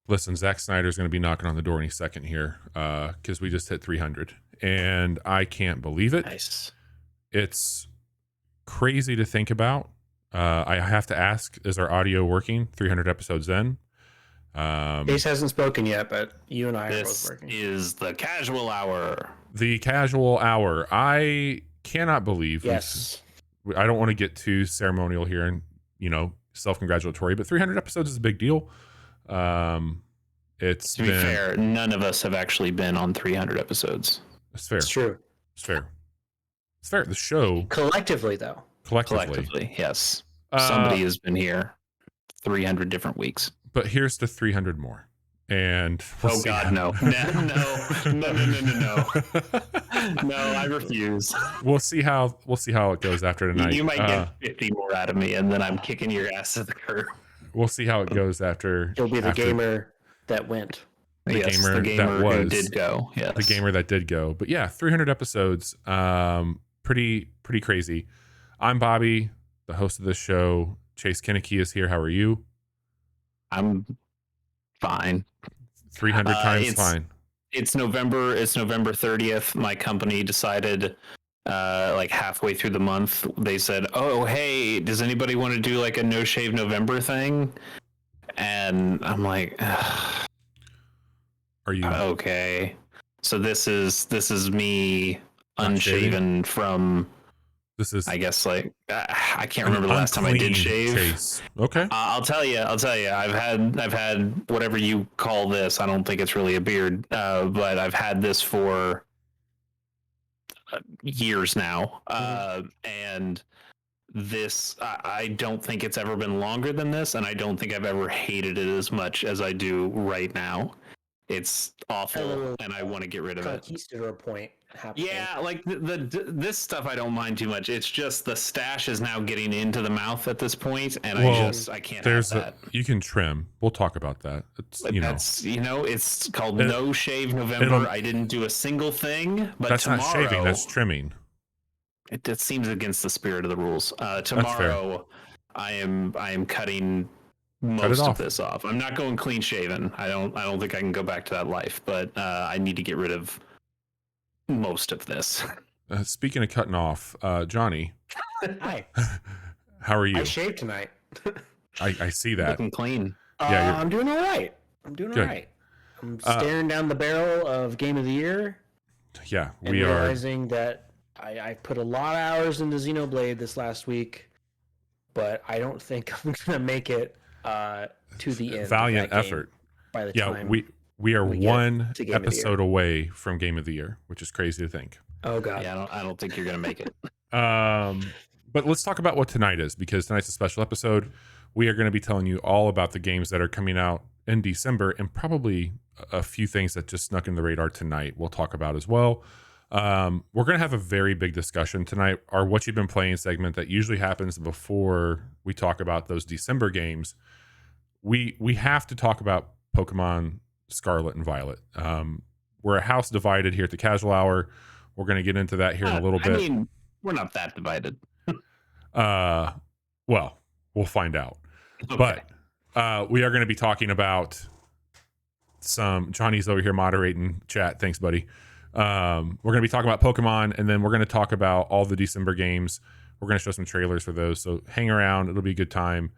Listen, Zack Snyder's going to be knocking on the door any second here because we just hit 300. And I can't believe it. Nice. It's crazy to think about. I have to ask, is our audio working 300 episodes in? Ace hasn't spoken yet, but you and I are both This working. is the casual hour. The casual hour. I cannot believe. Yes. I don't want to get too ceremonial here and, self-congratulatory, but 300 episodes is a big deal. It's To be fair, none of us have actually been on 300 episodes. It's fair. It's true. It's fair. It's fair. The show Collectively, though. Collectively, yes. Somebody has been here 300 different weeks. But here's the 300 more. And oh God, no. No. No, I refuse. We'll see how it goes after tonight. You might get 50 more out of me, and then I'm kicking your ass to the curb. We'll see how it goes after. He'll be the gamer that went. The gamer that was. Who did go. Yes. The gamer that did go. But yeah, 300 episodes. Pretty crazy. I'm Bobby, the host of this show. Chase Kinnicky is here. How are you? I'm fine. 300 times fine. It's November 30th. My company decided like halfway through the month, they said, oh, hey, does anybody want to do like a no shave November thing? And I'm like, ugh. Are you okay? So this is me unshaven from. This is, I guess, like I can't remember the last time I did shave. Chase. Okay. I'll tell you. I've had whatever you call this. I don't think it's really a beard, but I've had this for years now, and this I don't think it's ever been longer than this, and I don't think I've ever hated it as much as I do right now. It's awful, and I want to get rid of it. Conquistador point happening. Yeah, like this stuff I don't mind too much. It's just the stash is now getting into the mouth at this point, and I can't have that. You can trim. We'll talk about that. It's it's called No Shave November. I didn't do a single thing, but that's tomorrow, not shaving. That's trimming. It seems against the spirit of the rules. Tomorrow, I am cutting most of this off. I'm not going clean shaven. I don't think I can go back to that life, but I need to get rid of most of this. Speaking of cutting off, Johnny. Hi. How are you? I shaved tonight. I see that. Looking clean. Yeah, I'm doing all right. I'm staring down the barrel of Game of the Year. Yeah, and realizing that I put a lot of hours into Xenoblade this last week, but I don't think I'm gonna make it to the end. Valiant effort. By the time we are one episode away from Game of the Year, which is crazy to think. Oh God. Yeah, I don't think you're gonna make it. But let's talk about what tonight is, because tonight's a special episode. We are going to be telling you all about the games that are coming out in December, and probably a few things that just snuck in the radar tonight we'll talk about as well. We're going to have a very big discussion tonight. Our What You've Been Playing segment that usually happens before we talk about those December games. We have to talk about Pokemon Scarlet and Violet. We're a house divided here at the Casual Hour. We're going to get into that here in a little bit. I mean, we're not that divided. Well, we'll find out. Okay. But we are going to be talking about Johnny's over here moderating chat. Thanks, buddy. We're going to be talking about Pokemon, and then we're going to talk about all the December games. We're going to show some trailers for those. So hang around. It'll be a good time.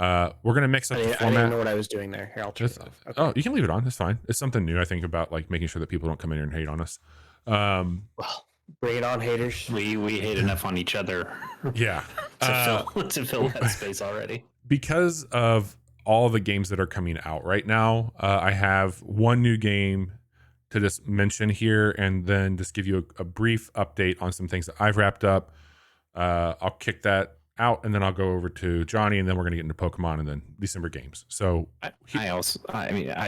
We're going to mix up the format. I didn't know what I was doing there. Here, I'll turn it off. Okay. Oh, you can leave it on. It's fine. It's something new, I think, about like making sure that people don't come in here and hate on us. Well, bring it on, haters. We hate enough on each other. Yeah. to fill that space already. Because of all the games that are coming out right now, I have one new game to just mention here, and then just give you a brief update on some things that I've wrapped up. I'll kick that out, and then I'll go over to Johnny, and then we're going to get into Pokemon and then December games. So I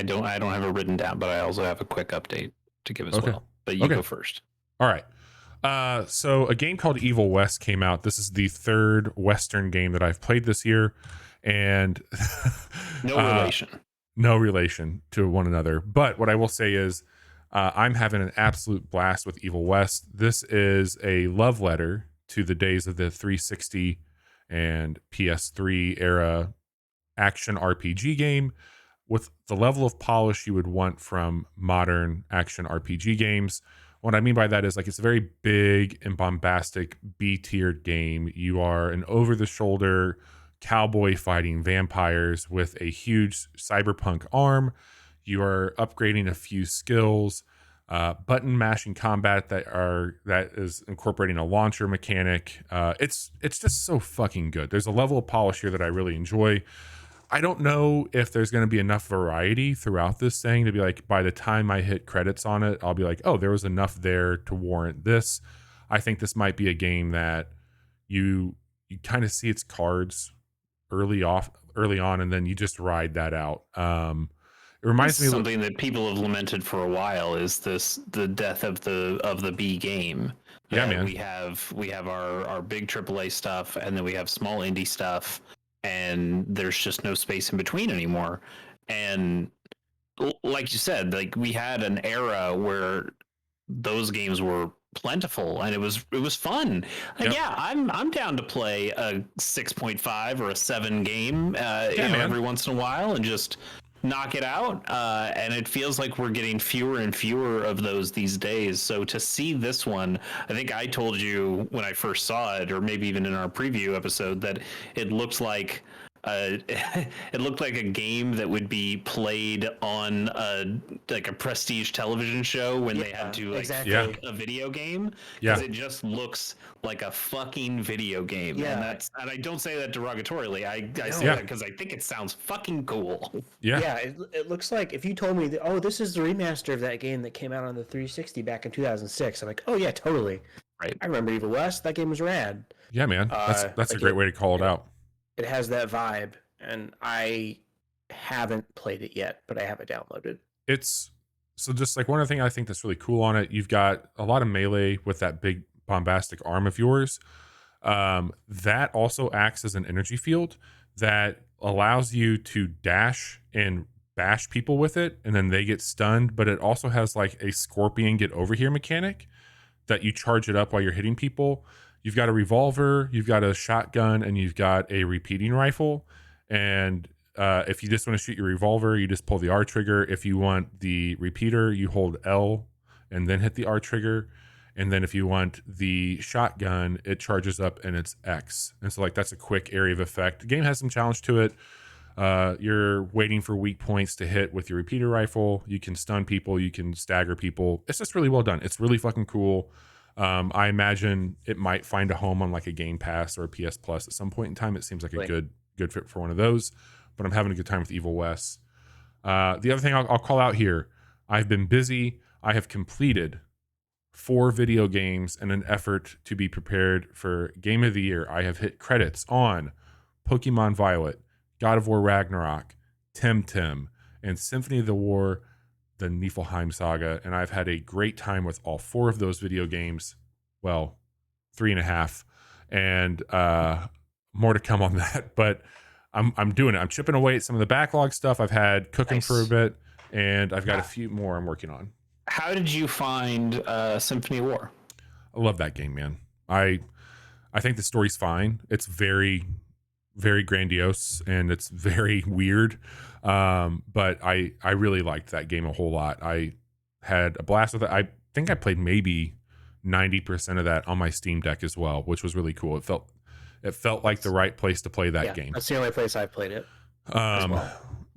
don't have it written down, but I also have a quick update to give as well. But you go first. All right. So a game called Evil West came out. This is the third Western game that I've played this year, and no relation to one another. But what I will say is, I'm having an absolute blast with Evil West. This is a love letter to the days of the 360 and PS3 era action RPG game, with the level of polish you would want from modern action RPG games. What I mean by that is like it's a very big and bombastic B-tiered game. You are an over-the-shoulder cowboy fighting vampires with a huge cyberpunk arm. You are upgrading a few skills, button mashing combat that is incorporating a launcher mechanic. It's just so fucking good. There's a level of polish here that I really enjoy. I don't know if there's going to be enough variety throughout this thing to be like, by the time I hit credits on it, I'll be like, oh, there was enough there to warrant this. I think this might be a game that you kind of see its cards early on, and then you just ride that out. It reminds me of something that people have lamented for a while is the death of the B game. Yeah, man. We have our big AAA stuff, and then we have small indie stuff, and there's just no space in between anymore. And like you said, like we had an era where those games were plentiful and it was fun. Like, yeah, I'm down to play a 6.5 or a 7 game every once in a while and just knock it out. And it feels like we're getting fewer and fewer of those these days. So to see this one, I think I told you when I first saw it, or maybe even in our preview episode, that it looked like it looked like a game that would be played on a prestige television show when they had to fake a video game, because it just looks like a fucking video game. And I don't say that derogatorily. I say that because I think it sounds fucking cool. It looks like, if you told me that, this is the remaster of that game that came out on the 360 back in 2006, I'm like, oh yeah, totally. Right. I remember Evil West. That game was rad. Yeah, man. That's a great way to call it out. It has that vibe, and I haven't played it yet, but I have it downloaded. It's so just like one other thing I think that's really cool on it. You've got a lot of melee with that big bombastic arm of yours. That also acts as an energy field that allows you to dash and bash people with it, and then they get stunned. But it also has like a scorpion get over here mechanic that you charge it up while you're hitting people. You've got a revolver, you've got a shotgun, and you've got a repeating rifle. And if you just want to shoot your revolver, you just pull the R trigger. If you want the repeater, you hold L and then hit the R trigger. And then if you want the shotgun, it charges up and it's X. And so like that's a quick area of effect. The game has some challenge to it. You're waiting for weak points to hit with your repeater rifle. You can stun people, you can stagger people. It's just really well done. It's really fucking cool. I imagine it might find a home on like a Game Pass or a PS Plus at some point in time. It seems like a good fit for one of those, but I'm having a good time with Evil West. The other thing I'll call out here, I've been busy. I have completed 4 video games in an effort to be prepared for Game of the Year. I have hit credits on Pokemon Violet, God of War Ragnarok, Temtem, and Symphony of the War, the Niflheim Saga, and I've had a great time with all 4 of those video games. Well, 3.5, and more to come on that. But I'm doing it. I'm chipping away at some of the backlog stuff I've had cooking for a bit, and I've got a few more I'm working on. How did you find Symphony of War? I love that game, man. I think the story's fine. It's very, very grandiose and it's very weird. But I really liked that game a whole lot. I had a blast with it. I think I played maybe 90% of that on my Steam Deck as well, which was really cool. It felt like the right place to play that game. That's the only place I've played it.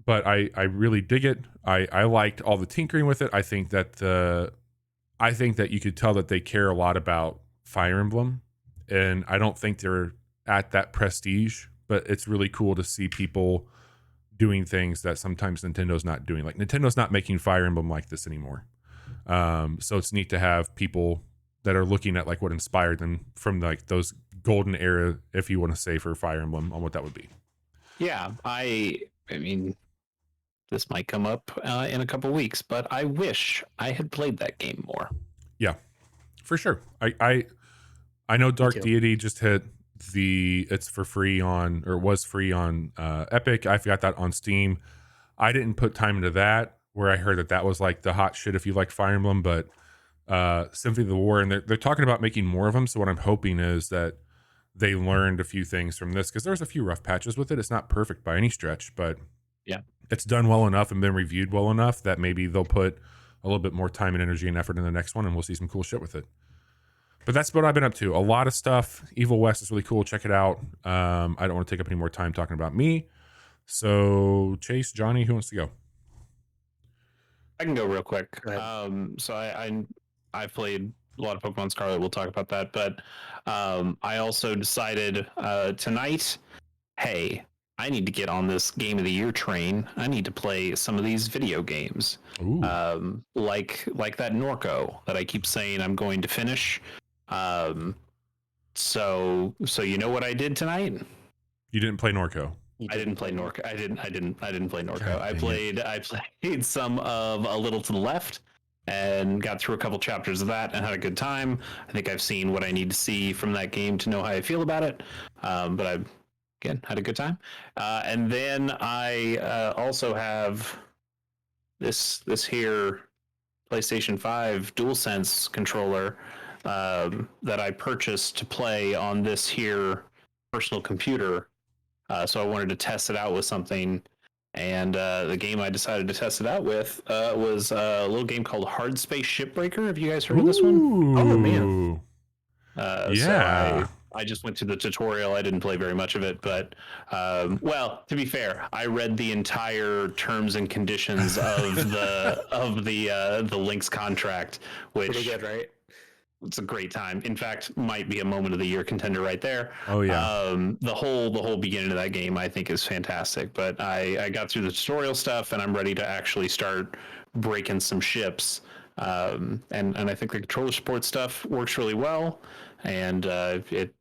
But I really dig it. I liked all the tinkering with it. I think that you could tell that they care a lot about Fire Emblem, and I don't think they're at that prestige, but it's really cool to see people doing things that sometimes Nintendo's not doing. Like Nintendo's not making Fire Emblem like this anymore. So it's neat to have people that are looking at like what inspired them from like those golden era, if you want to say, for Fire Emblem, on what that would be. Yeah, I mean, this might come up in a couple weeks, but I wish I had played that game more. Yeah, for sure. I know Dark Deity just hit it's for free on, or was free on Epic. I've got that on Steam. I didn't put time into that, where I heard that was like the hot shit if you like Fire Emblem, but Symphony of the War, and they're talking about making more of them. So what I'm hoping is that they learned a few things from this, because there's a few rough patches with it. It's not perfect by any stretch, but yeah, it's done well enough and been reviewed well enough that maybe they'll put a little bit more time and energy and effort in the next one, and we'll see some cool shit with it. But that's what I've been up to. A lot of stuff. Evil West is really cool. Check it out. I don't want to take up any more time talking about me. So Chase, Johnny, who wants to go? I can go real quick. So I've played a lot of Pokemon Scarlet. We'll talk about that. But I also decided tonight, hey, I need to get on this Game of the Year train. I need to play some of these video games. Like that Norco that I keep saying I'm going to finish. So you know what I did tonight? You didn't play Norco. I didn't play Norco. I didn't play Norco. I played some of A Little to the Left and got through a couple chapters of that and had a good time. I think I've seen what I need to see from that game to know how I feel about it. But I again had a good time. And then I also have this here PlayStation 5 DualSense controller that I purchased to play on this here personal computer. So I wanted to test it out with something, and the game I decided to test it out with was a little game called Hard Space Shipbreaker. Have you guys heard of this one? Oh man! Yeah. So I just went to the tutorial. I didn't play very much of it, but well, to be fair, I read the entire terms and conditions of the Lynx contract, which Pretty good, right? it's a great time. In fact, might be a moment of the year contender right there. Oh yeah. The whole beginning of that game I think is fantastic. But I got through the tutorial stuff and I'm ready to actually start breaking some ships. And I think the controller support stuff works really well. And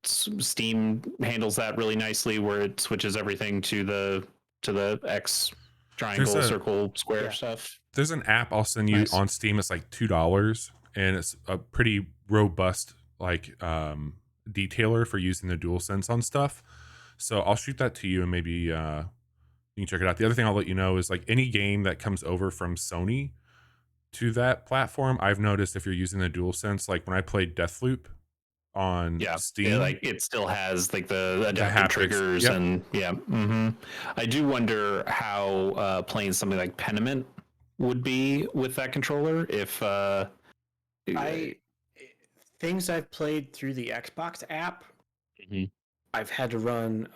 Steam handles that really nicely, where it switches everything to the X triangle, circle, square stuff. There's an app I'll send you on Steam. It's like $2, and it's a pretty robust like detailer for using the DualSense on stuff. So I'll shoot that to you, and maybe you can check it out. The other thing I'll let you know is like any game that comes over from Sony to that platform, I've noticed if you're using the DualSense, like when I played Deathloop on Steam, like it still has like the adaptive triggers. Yep. And I do wonder how playing something like Pentiment would be with that controller. If things I've played through the Xbox app, I've had to run.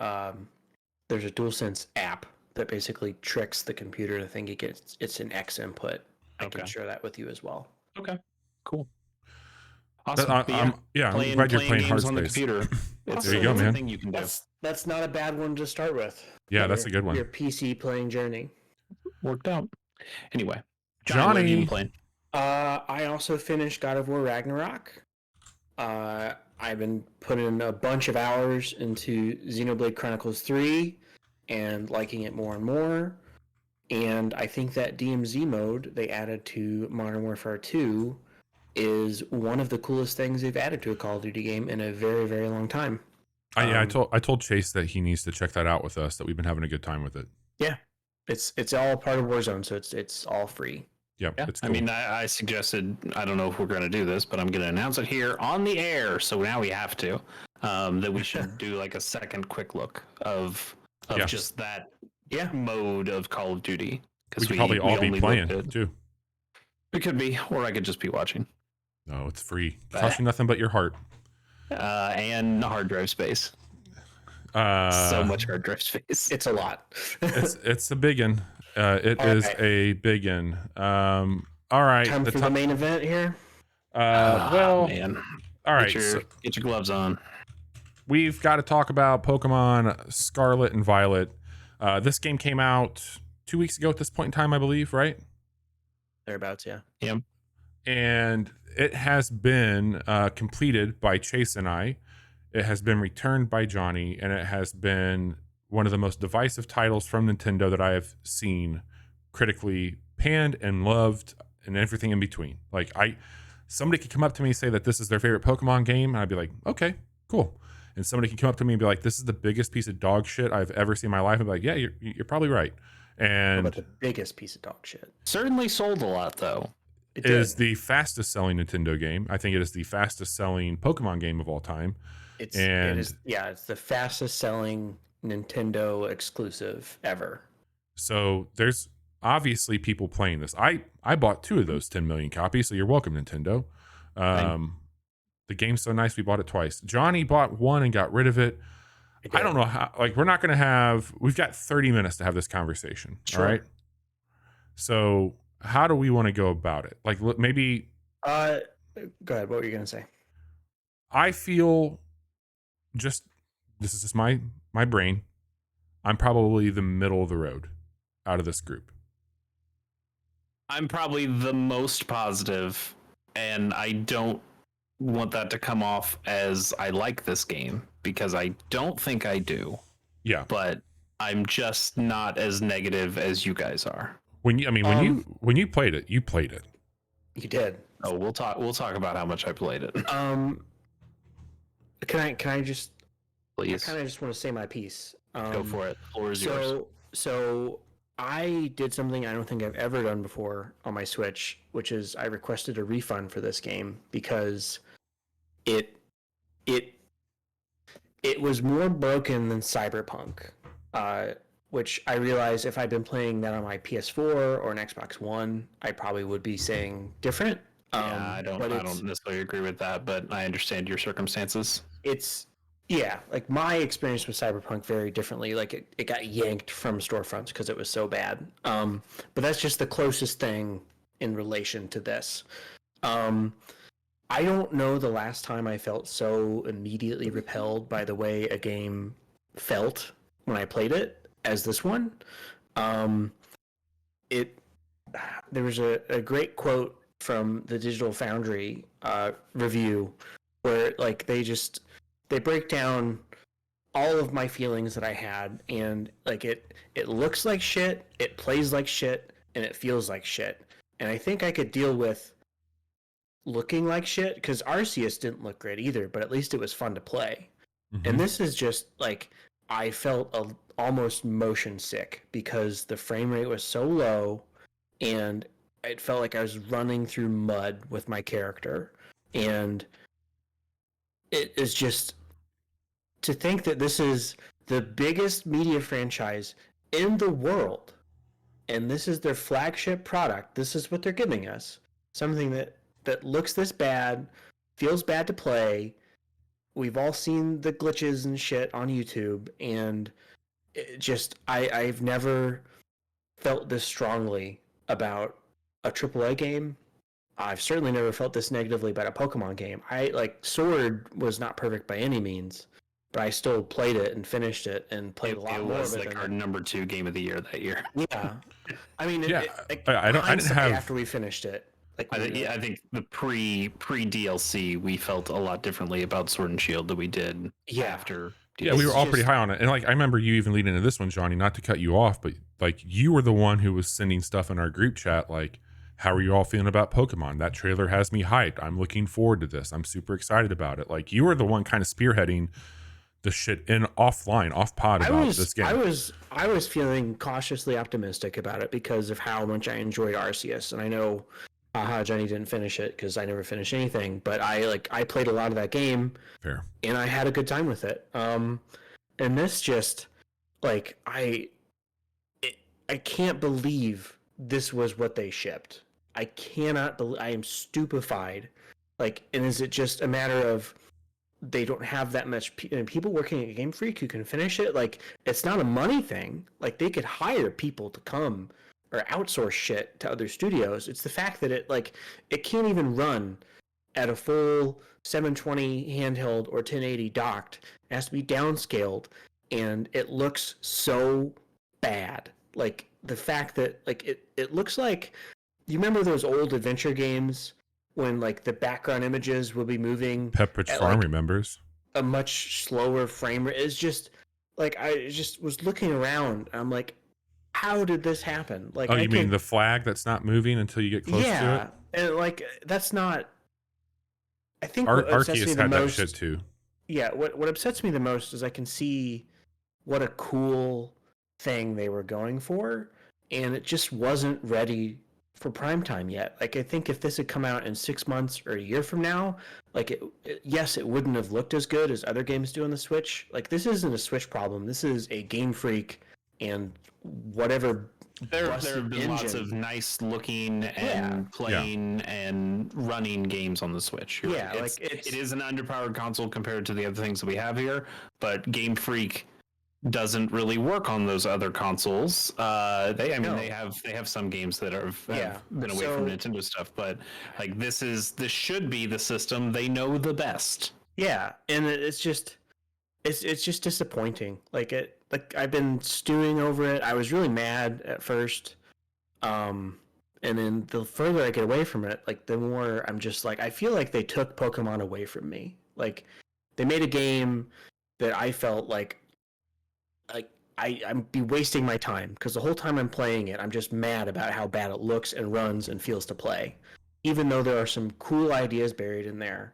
There's a DualSense app that basically tricks the computer to think it's an X input. I can share that with you as well. Okay, cool. Awesome. I'm glad you're playing Hard Space on the computer. There you go, man. Thing you can do. That's not a bad one to start with. Yeah, that's a good one. Your PC playing journey worked out. Anyway, Johnny, what have you been playing? I also finished God of War Ragnarok. I've been putting a bunch of hours into Xenoblade Chronicles 3 and liking it more and more. And I think that DMZ mode they added to Modern Warfare 2 is one of the coolest things they've added to a Call of Duty game in a very, very long time. I told Chase that he needs to check that out with us, that we've been having a good time with it. Yeah. It's all part of Warzone, so it's all free. Yep, yeah, it's cool. I mean, I suggested, I don't know if we're going to do this, but I'm going to announce it here on the air. So now we have to, that we should do like a second quick look of just that mode of Call of Duty. We could probably all be playing too. It could be, or I could just be watching. No, it's free. Costs you nothing but your heart. And hard drive space. So much hard drive space. It's a lot. it's a big one. It is a big one. All right. Time for the main event here. Man. All right. Get your gloves on. We've got to talk about Pokemon Scarlet and Violet. This game came out 2 weeks ago at this point in time, I believe, right? Thereabouts, yeah. Yep. And it has been completed by Chase and I. It has been returned by Johnny, and it has been one of the most divisive titles from Nintendo that I have seen, critically panned and loved and everything in between. Like somebody could come up to me and say that this is their favorite Pokemon game, and I'd be like, okay, cool. And somebody can come up to me and be like, this is the biggest piece of dog shit I've ever seen in my life. I'd be like, yeah, you're probably right. And but the biggest piece of dog shit. Certainly sold a lot, though. It is the fastest selling Nintendo game. I think it is the fastest selling Pokemon game of all time. It's the fastest selling Nintendo exclusive ever. So there's obviously people playing this. I bought 2 of those 10 million copies, so you're welcome, Nintendo. The game's so nice we bought it twice. Johnny bought one and got rid of it. I don't know how, like, we've got 30 minutes to have this conversation. Sure. All right. So how do we want to go about it? Like, maybe. Go ahead. What were you going to say? I feel this is just my brain. I'm probably the middle of the road out of this group. I'm probably the most positive, and I don't want that to come off as I like this game, because I don't think I do. Yeah. But I'm just not as negative as you guys are. When you played it, you played it. You did. Oh, we'll talk about how much I played it. Can I just Please. I kind of just want to say my piece. Go for it. The floor is yours. So I did something I don't think I've ever done before on my Switch, which is I requested a refund for this game because it was more broken than Cyberpunk, which I realize if I'd been playing that on my PS4 or an Xbox One, I probably would be saying different. Yeah, I don't necessarily agree with that, but I understand your circumstances. Like my experience with Cyberpunk very differently. Like it got yanked from storefronts because it was so bad. But that's just the closest thing in relation to this. I don't know the last time I felt so immediately repelled by the way a game felt when I played it as this one. There was a great quote from the Digital Foundry review where like they break down all of my feelings that I had, and like it looks like shit, it plays like shit, and it feels like shit. And I think I could deal with looking like shit because Arceus didn't look great either, but at least it was fun to play. Mm-hmm. And this is just like I felt almost motion sick because the frame rate was so low, and it felt like I was running through mud with my character. And it is just to think that this is the biggest media franchise in the world, and this is their flagship product. This is what they're giving us. Something that looks this bad, feels bad to play. We've all seen the glitches and shit on YouTube, and it just I've never felt this strongly about a AAA game. I've certainly never felt this negatively about a Pokemon game. Sword was not perfect by any means, but I still played it and finished it and played a lot more. It was like our number 2 game of the year that year. Yeah, I mean, I didn't have after we finished it. I think the pre DLC we felt a lot differently about Sword and Shield than we did after. Yeah, we were all pretty high on it, and like I remember you even leading into this one, Johnny. Not to cut you off, but like you were the one who was sending stuff in our group chat, like, "How are you all feeling about Pokemon? That trailer has me hyped. I'm looking forward to this. I'm super excited about it." Like you were the one kind of spearheading the shit off pod about this game. I was feeling cautiously optimistic about it because of how much I enjoyed Arceus, and I know Johnny didn't finish it because I never finished anything, but I played a lot of that game. Fair. And I had a good time with it. And this just like I can't believe this was what they shipped. I cannot believe. I am stupefied. Like, and is it just a matter of they don't have that much people working at Game Freak who can finish it? Like, it's not a money thing. Like, they could hire people to come or outsource shit to other studios. It's the fact that it can't even run at a full 720 handheld or 1080 docked. It has to be downscaled, and it looks so bad. Like the fact that it looks like, you remember those old adventure games when like the background images will be moving? Pepperidge Farm remembers. A much slower frame rate. It's just like I just was looking around. I'm like, how did this happen? Like, you mean the flag that's not moving until you get close to it? Yeah, and like that's not. I think Arceus had that shit too. Yeah, what upsets me the most is I can see what a cool thing they were going for, and it just wasn't ready for prime time yet. Like, I think if this had come out in 6 months or a year from now, like yes, it wouldn't have looked as good as other games do on the Switch. Like, this isn't a Switch problem. This is a Game Freak and whatever. There have been lots of nice looking and playing and running games on the Switch. You're right. Like it is an underpowered console compared to the other things that we have here, but Game Freak doesn't really work on those other consoles. They have some games that have been away from Nintendo stuff, but like this should be the system they know the best. Yeah, and it's just disappointing. Like I've been stewing over it. I was really mad at first, and then the further I get away from it, like the more I'm just like, I feel like they took Pokemon away from me. Like they made a game that I felt like I'm be wasting my time, because the whole time I'm playing it, I'm just mad about how bad it looks and runs and feels to play, even though there are some cool ideas buried in there.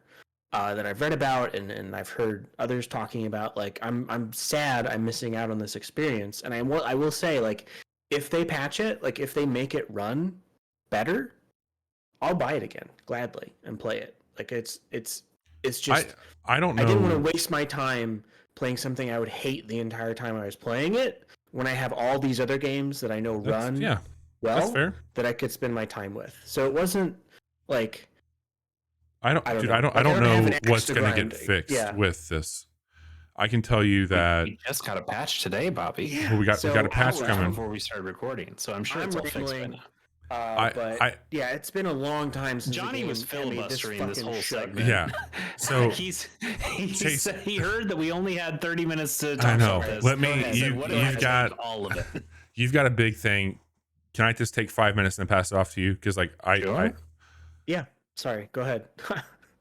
That I've read about and I've heard others talking about. Like I'm sad I'm missing out on this experience. And I will say, like, if they patch it, like if they make it run better, I'll buy it again gladly and play it. Like it's just I don't know. I didn't want to waste my time playing something I would hate the entire time I was playing it, when I have all these other games that I know run that's fair, that I could spend my time with. So it wasn't like, I don't know what's going to get fixed with this. I can tell you that we just got a patch today, Bobby. Yeah. Well, we got a patch coming before we started recording, so I'm sure it's all fixed by now. But it's been a long time since Johnny was filibustering this whole segment. Yeah, so he heard that we only had 30 minutes to talk I know. about this. You've got all of it. You've got a big thing. Can I just take 5 minutes and pass it off to you? Because yeah. Sorry, go ahead.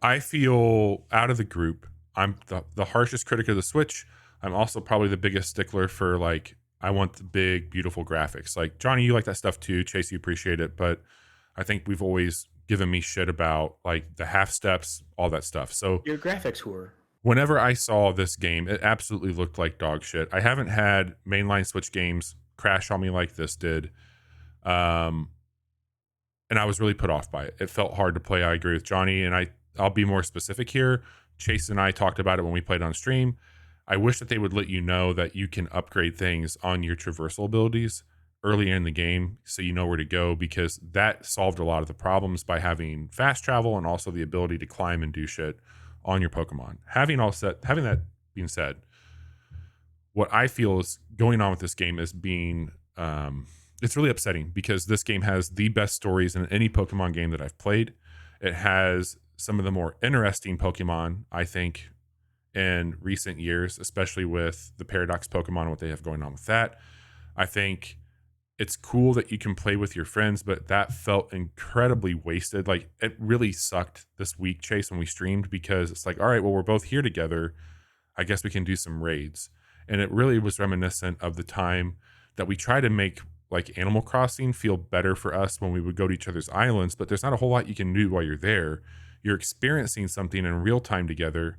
I feel out of the group, I'm the harshest critic of the Switch. I'm also probably the biggest stickler for, like, I want the big, beautiful graphics. Like, Johnny, you like that stuff too. Chase, you appreciate it. But I think we've always given me shit about, like, the half steps, all that stuff. So your graphics were. Whenever I saw this game, it absolutely looked like dog shit. I haven't had mainline Switch games crash on me like this did. And I was really put off by it. It felt hard to play. I agree with Johnny, and I'll be more specific here. Chase and I talked about it when we played on stream. I wish that they would let you know that you can upgrade things on your traversal abilities earlier in the game, so you know where to go, because that solved a lot of the problems by having fast travel and also the ability to climb and do shit on your Pokemon. Having that being said, what I feel is going on with this game is being it's really upsetting, because this game has the best stories in any Pokemon game that I've played. It has some of the more interesting Pokemon, I think, in recent years, especially with the Paradox Pokemon and what they have going on with that. I think it's cool that you can play with your friends, but that felt incredibly wasted. Like, it really sucked this week, Chase, when we streamed, because it's like, all right, well, we're both here together. I guess we can do some raids. And it really was reminiscent of the time that we try to make, like, Animal Crossing feel better for us when we would go to each other's islands, but there's not a whole lot you can do while you're there. You're experiencing something in real time together,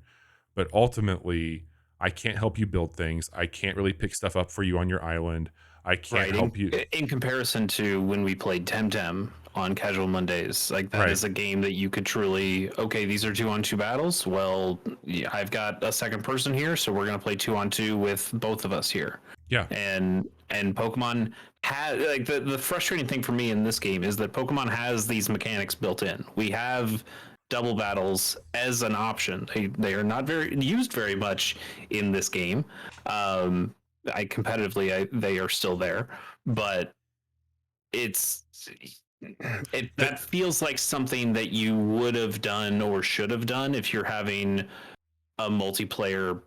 but ultimately, I can't help you build things. I can't really pick stuff up for you on your island. I can't help you. In comparison to when we played Temtem on Casual Mondays, like, that is a game that you could truly, okay, these are 2-on-2 battles. Well, I've got a second person here, so we're going to play 2-on-2 with both of us here. Yeah. And Pokemon has, like, the frustrating thing for me in this game is that Pokemon has these mechanics built in. We have double battles as an option. They are not used very much in this game. They are still there, but that feels like something that you would have done or should have done if you're having a multiplayer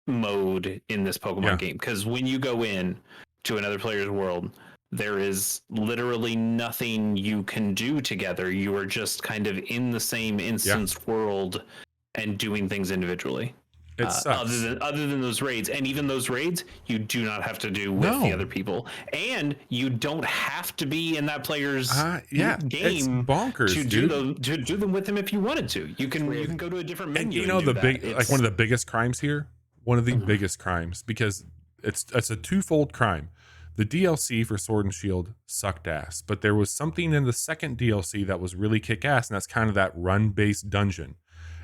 mode in this Pokemon game. Because when you go in to another player's world, there is literally nothing you can do together. You are just kind of in the same instance world and doing things individually. It sucks. Other than those raids, and even those raids, you do not have to do with the other people, and you don't have to be in that player's game. It's bonkers to do them with them if you wanted to. You can go to a different menu. And one of the biggest crimes here, biggest crimes, because it's a twofold crime. The DLC for Sword and Shield sucked ass, but there was something in the second DLC that was really kick ass, and that's kind of that run-based dungeon.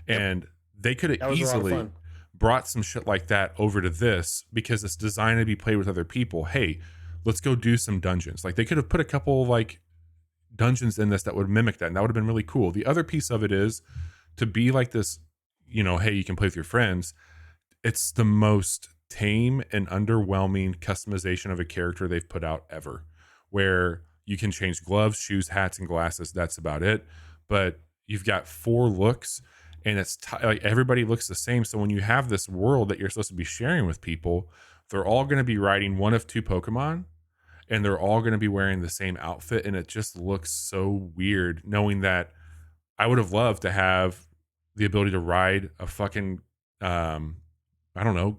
And they could have easily, brought some shit like that over to this because it's designed to be played with other people. Hey, let's go do some dungeons. Like they could have put a couple like dungeons in this that would mimic that, and that would have been really cool. The other piece of it is to be like this, hey, you can play with your friends. It's the most tame and underwhelming customization of a character they've put out ever, where you can change gloves, shoes, hats, and glasses. That's about it. But you've got 4 looks, and it's like everybody looks the same. So when you have this world that you're supposed to be sharing with people, they're all going to be riding one of 2 Pokemon, and they're all going to be wearing the same outfit, and it just looks so weird knowing that I would have loved to have the ability to ride a fucking I don't know,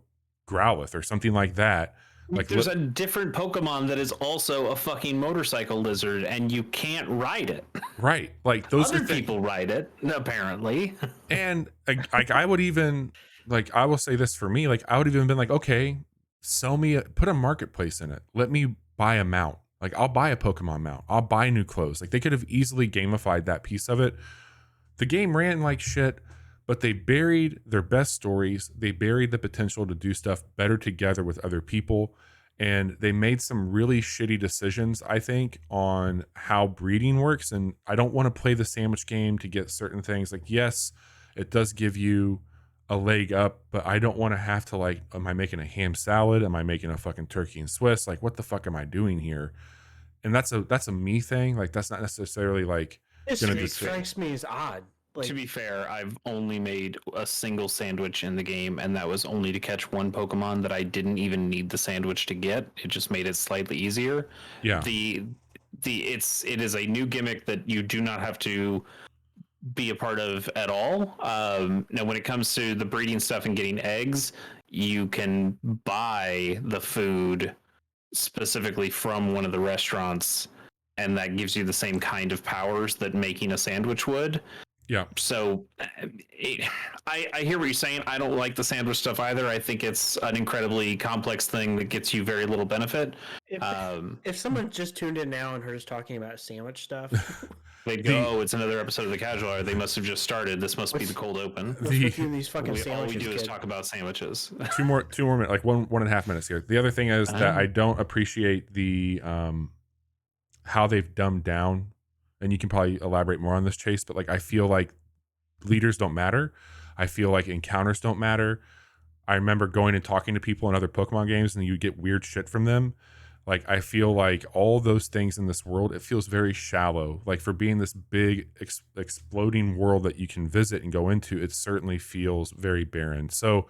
Growlithe or something like that. Like there's a different Pokemon that is also a fucking motorcycle lizard, and you can't ride it. Right, like those other people ride it apparently. And like I would even like I will say this for me, like I would even been like, okay, sell me put a marketplace in it. Let me buy a mount. Like I'll buy a Pokemon mount. I'll buy new clothes. Like they could have easily gamified that piece of it. The game ran like shit, but they buried their best stories. They buried the potential to do stuff better together with other people. And they made some really shitty decisions, I think, on how breeding works. And I don't want to play the sandwich game to get certain things. Like, yes, it does give you a leg up, but I don't want to have to like, am I making a ham salad? Am I making a fucking turkey and Swiss? Like, what the fuck am I doing here? And that's a me thing. Like, that's not necessarily like it strikes me as odd. Like, to be fair, I've only made a single sandwich in the game, and that was only to catch one Pokemon that I didn't even need the sandwich to get. It just made it slightly easier. Yeah. It is a new gimmick that you do not have to be a part of at all. Now, when it comes to the breeding stuff and getting eggs, you can buy the food specifically from one of the restaurants, and that gives you the same kind of powers that making a sandwich would. Yeah. So I hear what you're saying. I don't like the sandwich stuff either. I think it's an incredibly complex thing that gets you very little benefit. If someone just tuned in now and heard us talking about sandwich stuff, they'd go, "Oh, it's another episode of the Casual Hour. They must have just started. This must be the cold open." These fucking all we do is talk about sandwiches. two more minutes, like 1.5 minutes here. The other thing is that I don't appreciate the how they've dumbed down. And you can probably elaborate more on this, Chase, but like I feel like leaders don't matter. I feel like encounters don't matter. I remember going and talking to people in other Pokemon games and you get weird shit from them. Like I feel like all those things in this world, it feels very shallow. Like for being this big exploding world that you can visit and go into, it certainly feels very barren. So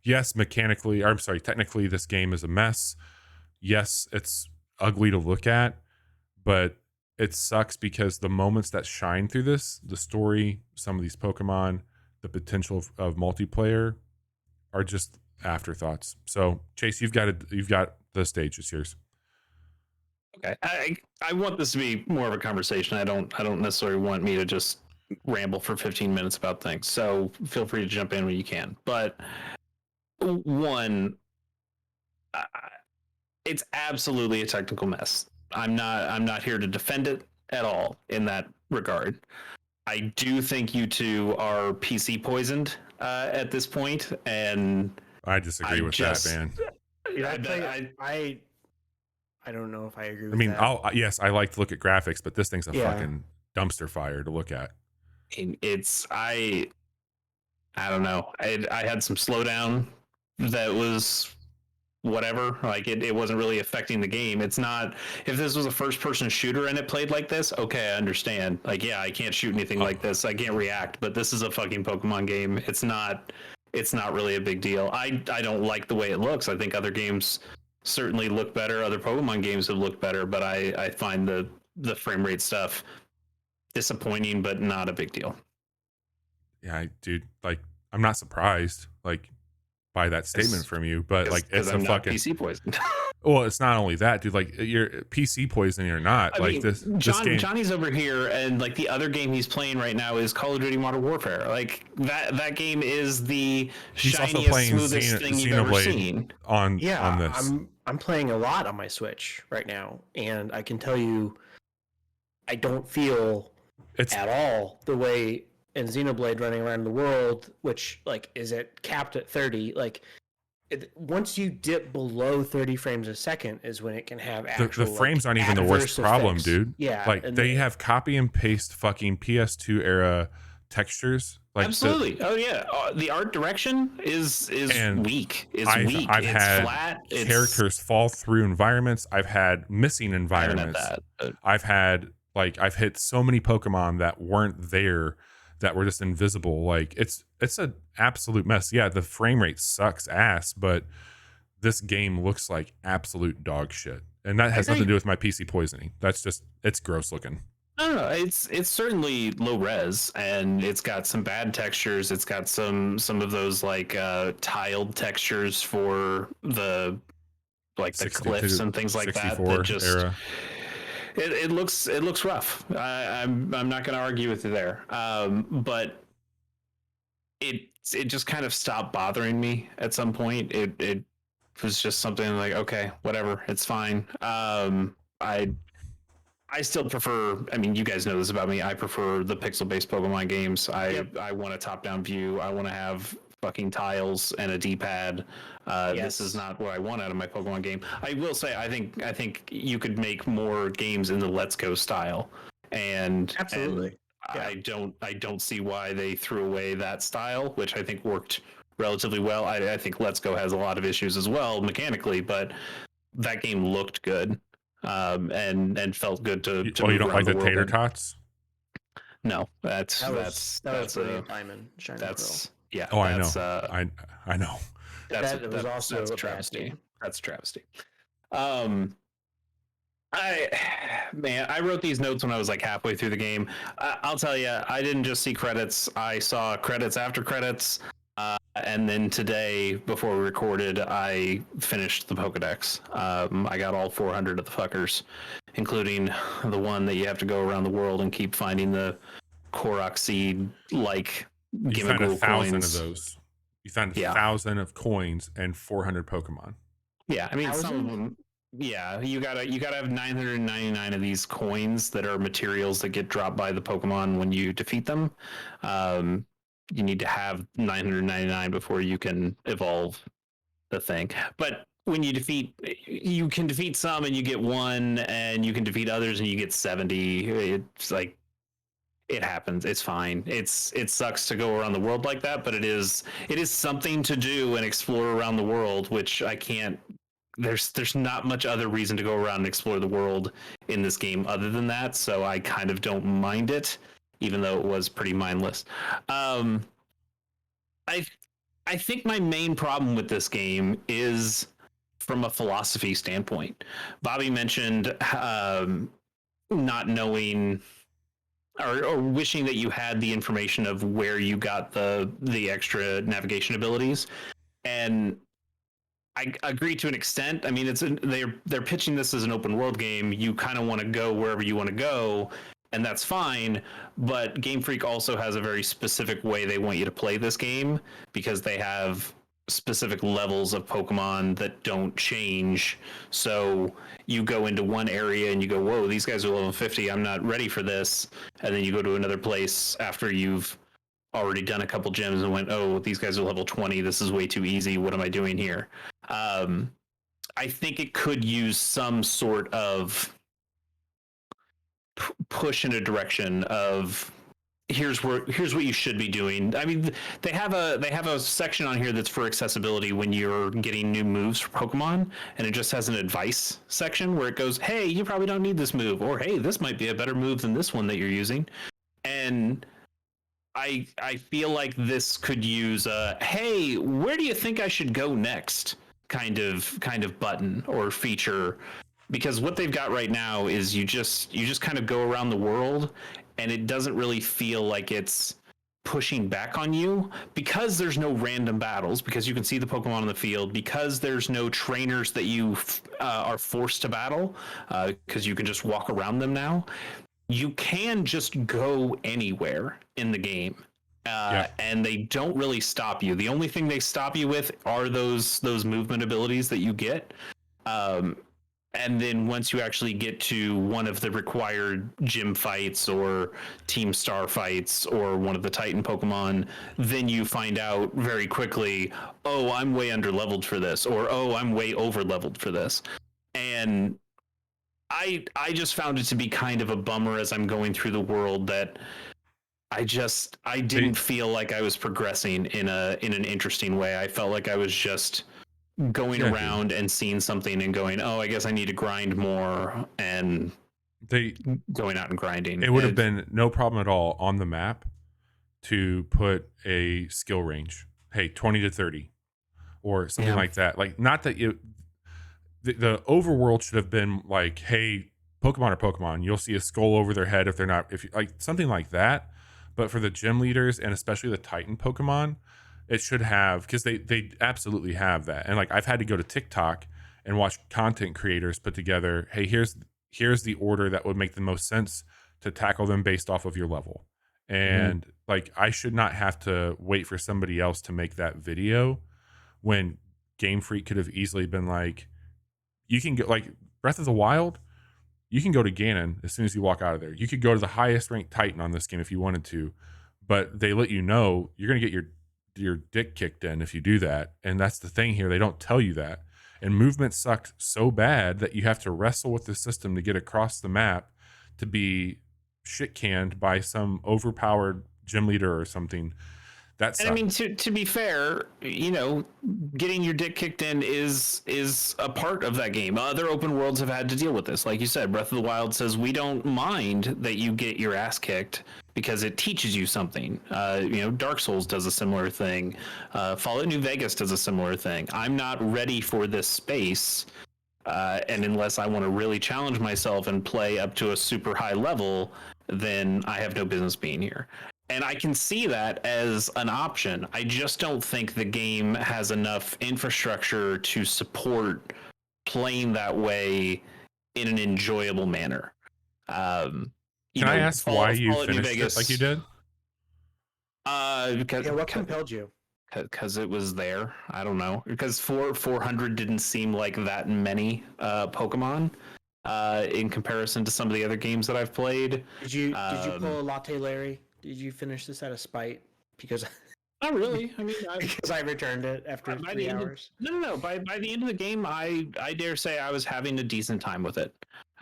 yes, technically this game is a mess. Yes, it's ugly to look at, but it sucks because the moments that shine through this, the story, some of these Pokemon, the potential of multiplayer are just afterthoughts. So Chase, you've got the stage. It's yours. Okay. I want this to be more of a conversation. I don't necessarily want me to just ramble for 15 minutes about things. So feel free to jump in when you can. But one, it's absolutely a technical mess. I'm not here to defend it at all in that regard. I do think you two are PC poisoned at this point, and I disagree with that, man. I don't know if I agree with that. Yes, I like to look at graphics, but this thing's a fucking dumpster fire to look at. I don't know. I had some slowdown that was whatever, like it wasn't really affecting the game. It's not, if this was a first person shooter and it played like this, okay, I understand. Like, yeah, I can't shoot anything like this, I can't react, but this is a fucking Pokemon game. It's not really a big deal. I don't like the way it looks. I think other games certainly look better, other Pokemon games have looked better, but I find the frame rate stuff disappointing, but not a big deal. Yeah, dude, like I'm not surprised like by that statement from you, but like it's a fucking PC poison. Well, it's not only that, dude. Like you're PC poison or not. I mean, this game. Johnny's over here, and like the other game he's playing right now is Call of Duty Modern Warfare. Like that game is the shiniest, smoothest thing you've ever seen. On this. I'm playing a lot on my Switch right now, and I can tell you, I don't feel at all the way and Xenoblade running around the world, which like is it capped at 30. Like once you dip below 30 frames a second is when it can have actual the frames like, aren't even the worst problem, dude. Yeah, like they have copy and paste fucking PS2 era textures. Like absolutely. Oh yeah, the art direction is weak. I've It's had flat. Characters fall through environments. I've had missing environments. I've hit so many Pokemon that weren't there, that were just invisible. Like it's an absolute mess. Yeah, the frame rate sucks ass, but this game looks like absolute dog shit, and that has nothing to do with my PC poisoning. That's just, it's gross looking. I don't know. It's certainly low res, and it's got some bad textures. It's got some of those like tiled textures for the the cliffs and things like that. That just era. It looks rough. I'm not going to argue with you there. But it just kind of stopped bothering me at some point. It was just something like, okay, whatever, it's fine. I still prefer, I mean, you guys know this about me, I prefer the pixel-based Pokemon games. I want a top-down view. I want to have fucking tiles and a D-pad. This is not what I want out of my Pokemon game. I will say, I think you could make more games in the Let's Go style. And absolutely. And I don't see why they threw away that style, which I think worked relatively well. I think Let's Go has a lot of issues as well mechanically, but that game looked good. And felt good to you don't like the tater tots? No, that's Diamond Shining Pearl. Yeah. Oh, I know. I know. That was also a travesty. That's a travesty. I wrote these notes when I was like halfway through the game. I'll tell you, I didn't just see credits. I saw credits after credits. And then today, before we recorded, I finished the Pokedex. I got all 400 of the fuckers, including the one that you have to go around the world and keep finding the Korok seed like you found 1,000 of those. You found 1,000 of coins and 400 Pokemon. Yeah, I mean, some of them. Yeah, you gotta have 999 of these coins that are materials that get dropped by the Pokemon when you defeat them. You need to have 999 before you can evolve the thing. But when you can defeat some and you get one, and you can defeat others and you get 70. It's like, it happens. It's fine. It sucks to go around the world like that, but it is something to do and explore around the world, which I can't. There's not much other reason to go around and explore the world in this game other than that, so I kind of don't mind it, even though it was pretty mindless. I think my main problem with this game is from a philosophy standpoint. Bobby mentioned not knowing or wishing that you had the information of where you got the extra navigation abilities, and I agree to an extent. I mean, they're pitching this as an open world game. You kind of want to go wherever you want to go, and that's fine. But Game Freak also has a very specific way they want you to play this game, because they have specific levels of Pokemon that don't change. So you go into one area and you go, whoa, these guys are level 50. I'm not ready for this. And then you go to another place after you've already done a couple gyms and went, oh, these guys are level 20. This is way too easy. What am I doing here? I think it could use some sort of push in a direction of here's what you should be doing. I mean, they have a section on here that's for accessibility when you're getting new moves for Pokemon, and it just has an advice section where it goes, hey, you probably don't need this move, or hey, this might be a better move than this one that you're using. And I feel like this could use a hey, where do you think I should go next kind of button or feature, because what they've got right now is you just kind of go around the world, and it doesn't really feel like it's pushing back on you, because there's no random battles, because you can see the Pokemon on the field, because there's no trainers that you are forced to battle, because you can just walk around them now. You can just go anywhere in the game. And they don't really stop you. The only thing they stop you with are those movement abilities that you get. And then once you actually get to one of the required gym fights or team star fights or one of the Titan Pokemon, then you find out very quickly, oh, I'm way under leveled for this, or oh, I'm way over leveled for this. And I just found it to be kind of a bummer as I'm going through the world that I didn't feel like I was progressing in an interesting way. I felt like I was just going around and seeing something and going, oh, I guess I need to grind more, and going out and grinding. It would have been no problem at all on the map to put a skill range. Hey, 20 to 30 or something like that. Like, not that the overworld should have been like, hey, Pokemon are Pokemon. You'll see a skull over their head if they're not, if you like something like that. But for the gym leaders and especially the Titan Pokemon, it should have, because they absolutely have that. And like, I've had to go to TikTok and watch content creators put together, hey, here's the order that would make the most sense to tackle them based off of your level. And like, I should not have to wait for somebody else to make that video when Game Freak could have easily been like, you can get like Breath of the Wild, you can go to Ganon as soon as you walk out of there. You could go to the highest ranked Titan on this game if you wanted to, but they let you know you're going to get your dick kicked in if you do that. And that's the thing here. They don't tell you that. And movement sucked so bad that you have to wrestle with the system to get across the map to be shit canned by some overpowered gym leader or something. That's, and I mean, to be fair, you know, getting your dick kicked in is a part of that game. Other open worlds have had to deal with this. Like you said, Breath of the Wild says we don't mind that you get your ass kicked because it teaches you something. You know, Dark Souls does a similar thing. Fallout New Vegas does a similar thing. I'm not ready for this space, and unless I want to really challenge myself and play up to a super high level, then I have no business being here. And I can see that as an option. I just don't think the game has enough infrastructure to support playing that way in an enjoyable manner. Can I ask why you finished it like you did? Because what compelled you? Because it was there. I don't know. Because 400 didn't seem like that many Pokemon in comparison to some of the other games that I've played. Did you pull a Latte Larry? Did you finish this out of spite? Because not really. I mean, because I returned it after 3 hours. No. By the end of the game, I dare say I was having a decent time with it.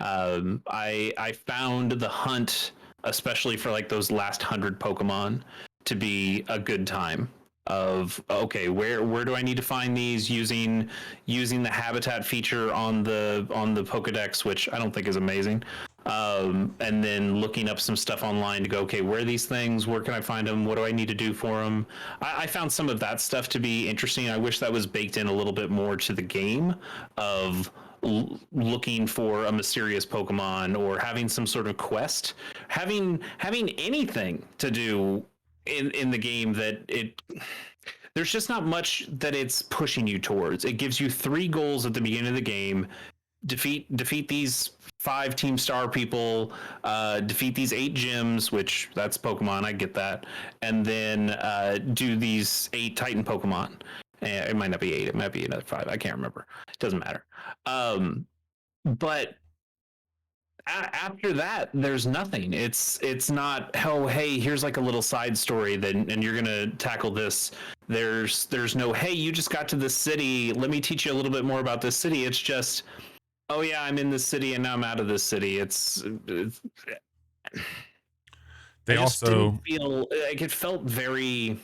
I found the hunt, especially for like those last 100 Pokemon, to be a good time. Of okay, where do I need to find these using the habitat feature on the Pokedex, which I don't think is amazing. And then looking up some stuff online to go, okay, where are these things? Where can I find them? What do I need to do for them? I found some of that stuff to be interesting. I wish that was baked in a little bit more to the game of looking for a mysterious Pokemon or having some sort of quest, having anything to do in the game that there's just not much that it's pushing you towards. It gives you 3 goals at the beginning of the game. Defeat these 5 team star people, defeat these 8 gyms, which that's Pokemon, I get that, and then do these 8 Titan Pokemon. It might not be 8, it might be another 5, I can't remember. It doesn't matter. But after that, there's nothing. It's not, oh, hey, here's like a little side story and you're gonna tackle this. There's no, hey, you just got to this city, let me teach you a little bit more about this city. It's just, oh yeah, I'm in this city and now I'm out of this city. They also didn't feel like it felt very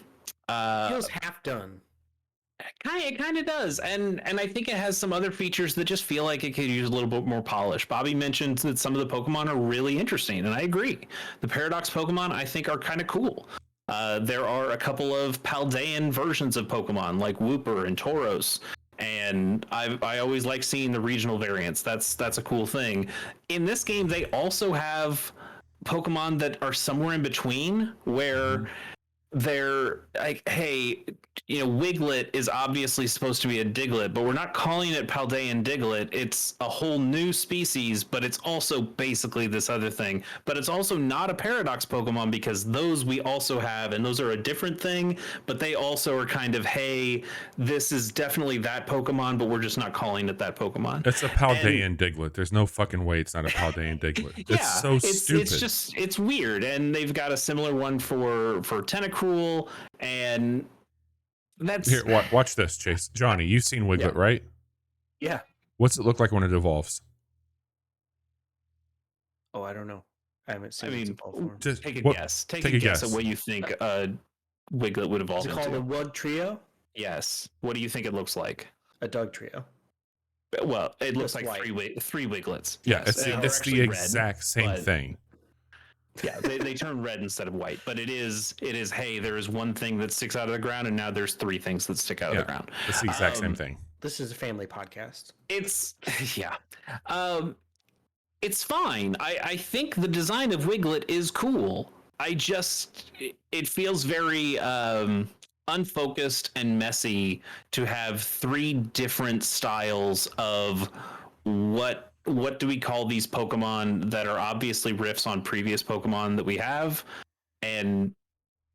feels half done. It kind of does, and I think it has some other features that just feel like it could use a little bit more polish. Bobby mentioned that some of the Pokemon are really interesting, and I agree. The Paradox Pokemon, I think, are kind of cool. There are a couple of Paldean versions of Pokemon, like Wooper and Tauros, and I always like seeing the regional variants. That's a cool thing. In this game, they also have Pokemon that are somewhere in between, where they're like, hey, Wiglet is obviously supposed to be a Diglett, but we're not calling it Paldean Diglett. It's a whole new species, but it's also basically this other thing. But it's also not a Paradox Pokemon because those we also have, and those are a different thing, but they also are kind of, hey, this is definitely that Pokemon, but we're just not calling it that Pokemon. It's a Paldean Diglett. There's no fucking way it's not a Paldean Diglett. Yeah, it's so stupid. It's weird. And they've got a similar one for Tentacruel, and that's here. Watch this, Chase. Johnny, you've seen Wiglet, right? Yeah. What's it look like when it evolves? Oh, I don't know. I haven't seen its evolve form. Take a guess. Take a guess at what you think Wiglet would evolve into. Is it called a Wug Trio? Yes. What do you think it looks like? A Doug Trio. Well, it looks like three Wiglets. Yeah, yes. it's the exact same thing. Yeah, they turn red instead of white, but it is. Hey, there is one thing that sticks out of the ground, and now there's three things that stick out of the ground. It's the exact same thing. This is a family podcast. It's it's fine. I think the design of Wiglet is cool. It feels very unfocused and messy to have three different styles of what do we call these Pokemon that are obviously riffs on previous Pokemon that we have, and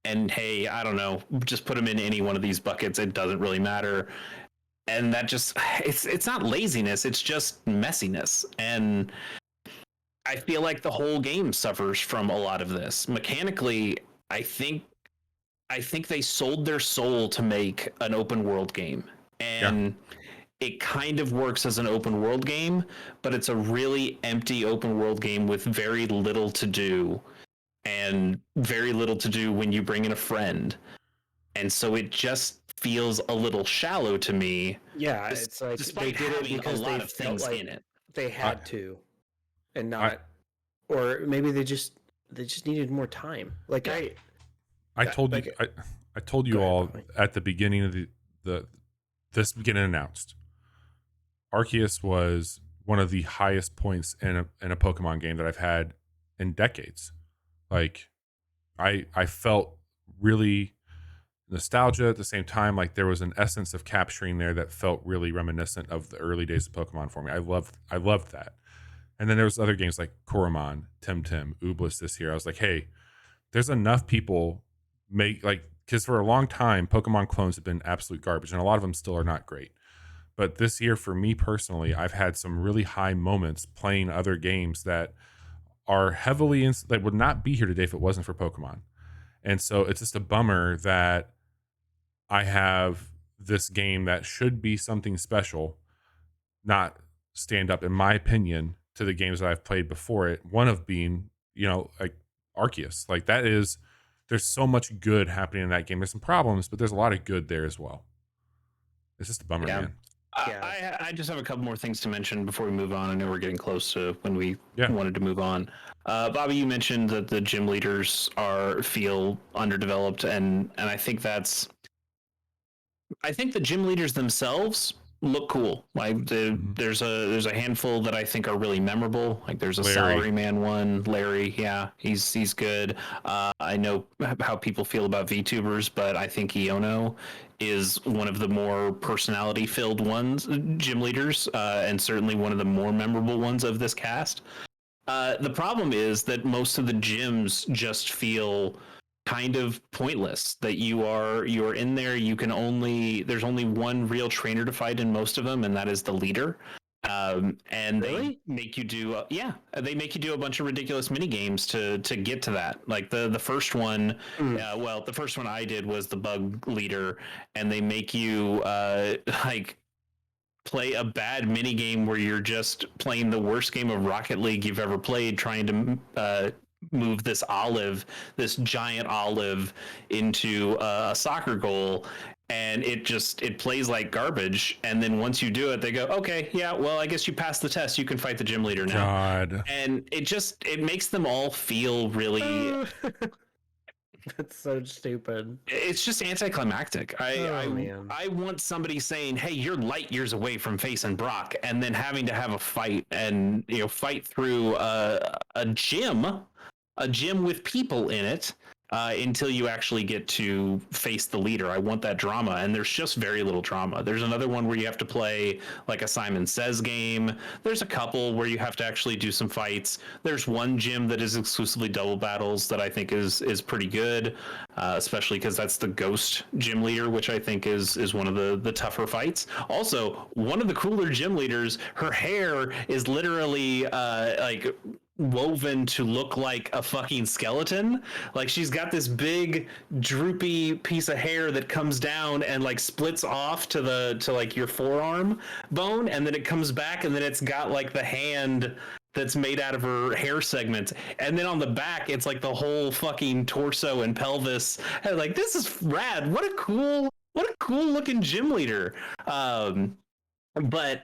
hey, I don't know, just put them in any one of these buckets. It doesn't really matter. And that just it's not laziness, it's just messiness. And I feel like the whole game suffers from a lot of this. Mechanically, I think they sold their soul to make an open world game. And it kind of works as an open world game, but it's a really empty open world game with very little to do, and very little to do when you bring in a friend. And so it just feels a little shallow to me. Yeah, it's like they did it because a lot of things like in it. They had to, and not, or maybe they just needed more time. Like I told you all at the beginning of this beginning announced. Arceus was one of the highest points in a Pokemon game that I've had in decades. Like, I felt really nostalgia at the same time. Like, there was an essence of capturing there that felt really reminiscent of the early days of Pokemon for me. I loved that. And then there was other games like Koromon, Temtem, Ublis this year. I was like, hey, there's enough people because for a long time, Pokemon clones have been absolute garbage, and a lot of them still are not great. But this year, for me personally, I've had some really high moments playing other games that are heavily that would not be here today if it wasn't for Pokemon. And so it's just a bummer that I have this game that should be something special not stand up, in my opinion, to the games that I've played before it. One of being, like Arceus. Like, that is, there's so much good happening in that game. There's some problems, but there's a lot of good there as well. It's just a bummer, man. I just have a couple more things to mention before we move on. I know we're getting close to when we wanted to move on. Bobby, you mentioned that the gym leaders feel underdeveloped, and I think I think the gym leaders themselves look cool. Like there's a handful that I think are really memorable. Like there's a Salaryman one, Larry. Yeah, he's good. I know how people feel about VTubers, but I think Iono is one of the more personality filled gym leaders, and certainly one of the more memorable ones of this cast. The problem is that most of the gyms just feel kind of pointless, that you're in there, there's only one real trainer to fight in most of them, and that is the leader. And they make you do a bunch of ridiculous mini games to get to that. Like the first one, the first one I did was the bug leader, and they make you play a bad mini game where you're just playing the worst game of Rocket League you've ever played, trying to move this giant olive into a soccer goal, and it plays like garbage. And then once you do it, they go, okay, yeah, well, I guess you passed the test, you can fight the gym leader now. God. And it makes them all feel really that's so stupid. It's just anticlimactic. I want somebody saying, hey, you're light years away from facing Brock, and then having to have a fight, and fight through a gym with people in it, until you actually get to face the leader. I want that drama, and there's just very little drama. There's another one where you have to play like a Simon Says game. There's a couple where you have to actually do some fights. There's one gym that is exclusively double battles that I think is pretty good, especially because that's the Ghost gym leader, which I think is one of the tougher fights. Also, one of the cooler gym leaders, her hair is literally like woven to look like a fucking skeleton. Like she's got this big droopy piece of hair that comes down and like splits off to like your forearm bone, and then it comes back, and then it's got like the hand that's made out of her hair segments, and then on the back it's like the whole fucking torso and pelvis. And like, this is rad. What a cool looking gym leader. But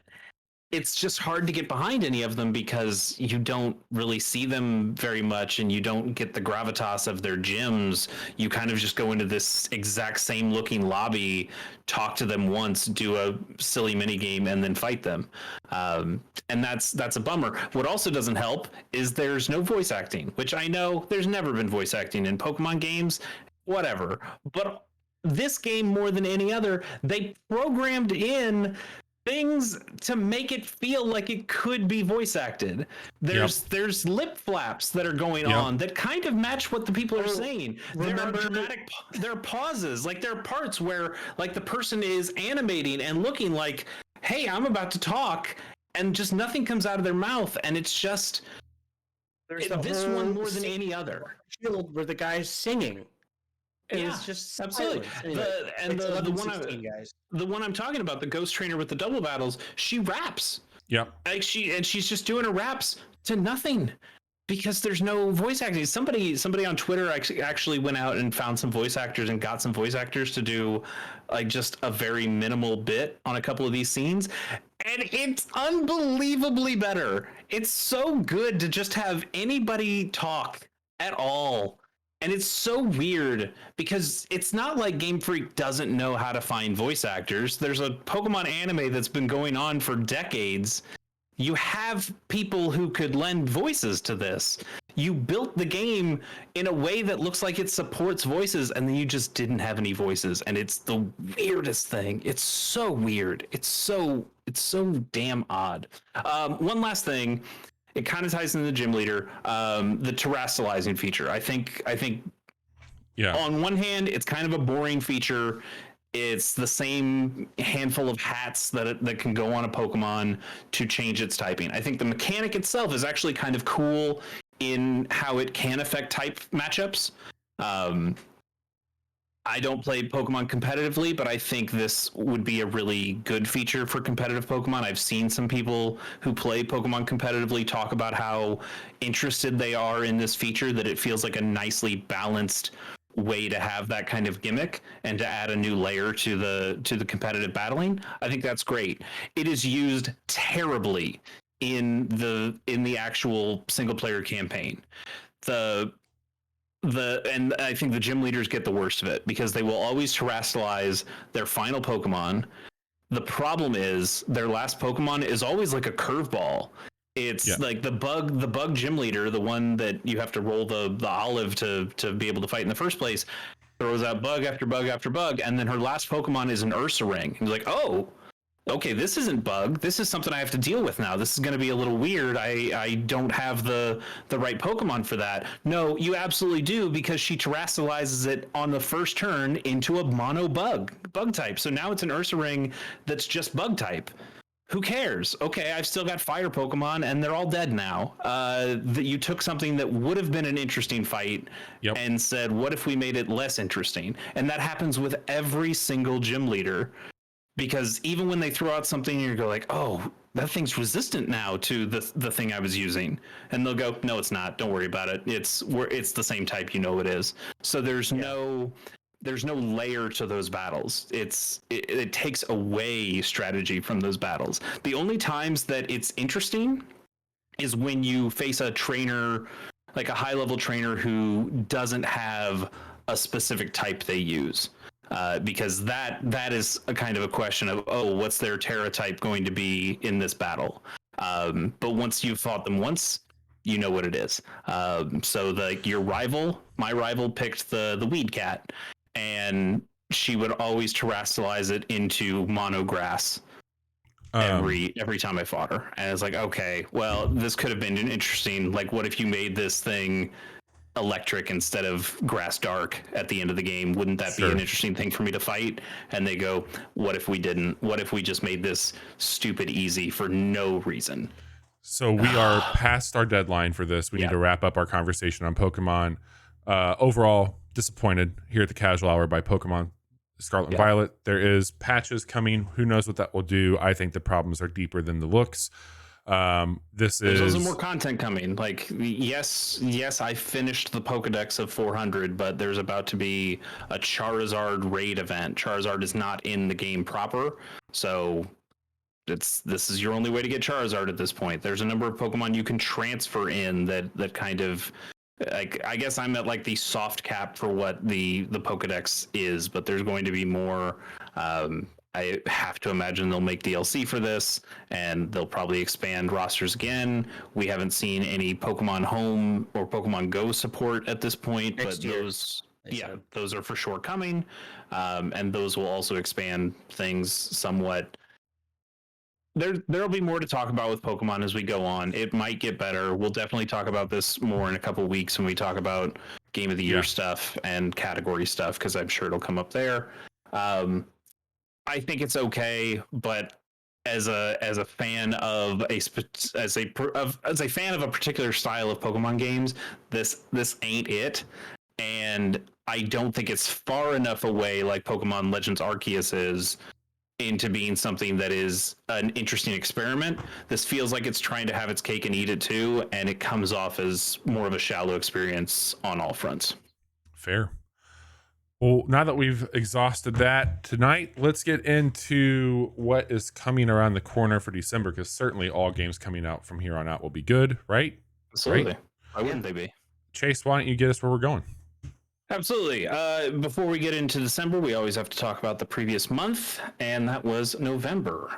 it's just hard to get behind any of them because you don't really see them very much, and you don't get the gravitas of their gyms. You kind of just go into this exact same looking lobby, talk to them once, do a silly mini game, and then fight them. And that's a bummer. What also doesn't help is there's no voice acting, which I know there's never been voice acting in Pokemon games, whatever. But this game, more than any other, they programmed in things to make it feel like it could be voice acted. There's lip flaps that are going on that kind of match what the people are saying. There are pauses, like there are parts where like the person is animating and looking like, hey, I'm about to talk, and just nothing comes out of their mouth, and it's just this one more than any other where the guy's singing. It's just absolutely. Anyway, The one I'm talking about, the Ghost trainer with the double battles, she raps. Yeah. Like she's just doing her raps to nothing because there's no voice acting. Somebody on Twitter actually went out and found some voice actors and got some voice actors to do like just a very minimal bit on a couple of these scenes. And it's unbelievably better. It's so good to just have anybody talk at all. And it's so weird because it's not like Game Freak doesn't know how to find voice actors. There's a Pokemon anime that's been going on for decades. You have people who could lend voices to this. You built the game in a way that looks like it supports voices, and then you just didn't have any voices. And it's the weirdest thing. It's so weird. It's so damn odd. One last thing. It kind of ties into the gym leader, the terrestrializing feature. I think on one hand, it's kind of a boring feature. It's the same handful of hats that can go on a Pokemon to change its typing. I think the mechanic itself is actually kind of cool in how it can affect type matchups. I don't play Pokemon competitively, but I think this would be a really good feature for competitive Pokemon. I've seen some people who play Pokemon competitively talk about how interested they are in this feature, that it feels like a nicely balanced way to have that kind of gimmick and to add a new layer to the competitive battling. I think that's great. It is used terribly in the actual single player campaign. And I think the gym leaders get the worst of it because they will always terrestrialize their final Pokemon. The problem is their last Pokemon is always like a curveball. It's like the bug gym leader, the one that you have to roll the olive to be able to fight in the first place, throws out bug after bug after bug, and then her last Pokemon is an Ursaring. And you're like, oh, okay, this isn't bug. This is something I have to deal with now. This is going to be a little weird. I don't have the right Pokemon for that. No, you absolutely do, because she terrestrializes it on the first turn into a mono bug type. So now it's an Ursaring that's just bug type. Who cares? Okay, I've still got fire Pokemon, and they're all dead now. That you took something that would have been an interesting fight and said, what if we made it less interesting? And that happens with every single gym leader. Because even when they throw out something, you go like, oh, that thing's resistant now to the thing I was using. And they'll go, no, it's not. Don't worry about it. It's the same type, it is. So there's no layer to those battles. It takes away strategy from those battles. The only times that it's interesting is when you face a trainer, like a high-level trainer who doesn't have a specific type they use. Because that is a kind of a question of, oh, what's their Terra type going to be in this battle? But once you've fought them once, you know what it is. So my rival picked the weed cat, and she would always terrestrialize it into mono grass every time I fought her. And it's like, okay, well, this could have been an interesting, like, what if you made this thing electric instead of grass dark at the end of the game? Wouldn't that be an interesting thing for me to fight? And they go, what if we didn't? What if we just made this stupid easy for no reason? So we are past our deadline for this. We need to wrap up our conversation on Pokemon. Overall, disappointed here at the Casual Hour by Pokemon Scarlet and Violet. There is patches coming. Who knows what that will do? I think the problems are deeper than the looks. There's also more content coming. Like, yes, I finished the Pokedex of 400, but there's about to be a Charizard raid event. Charizard is not in the game proper, so this is your only way to get Charizard at this point. There's a number of Pokemon you can transfer in that kind of, like, I guess I'm at like the soft cap for what the Pokedex is, but there's going to be more. I have to imagine they'll make DLC for this, and they'll probably expand rosters again. We haven't seen any Pokemon Home or Pokemon Go support at this point, but those are for sure coming, and those will also expand things somewhat. There'll be more to talk about with Pokemon as we go on. It might get better. We'll definitely talk about this more in a couple weeks when we talk about Game of the Year stuff and category stuff, because I'm sure it'll come up there. I think it's okay, but as a fan of a fan of a particular style of Pokemon games, this ain't it. And I don't think it's far enough away like Pokemon Legends Arceus is into being something that is an interesting experiment. This feels like it's trying to have its cake and eat it too, and it comes off as more of a shallow experience on all fronts. Fair. Well, now that we've exhausted that tonight, let's get into what is coming around the corner for December, because certainly all games coming out from here on out will be good, right? Absolutely. Why wouldn't they be? Chase, why don't you get us where we're going? Absolutely. Before we get into December, we always have to talk about the previous month, and that was November.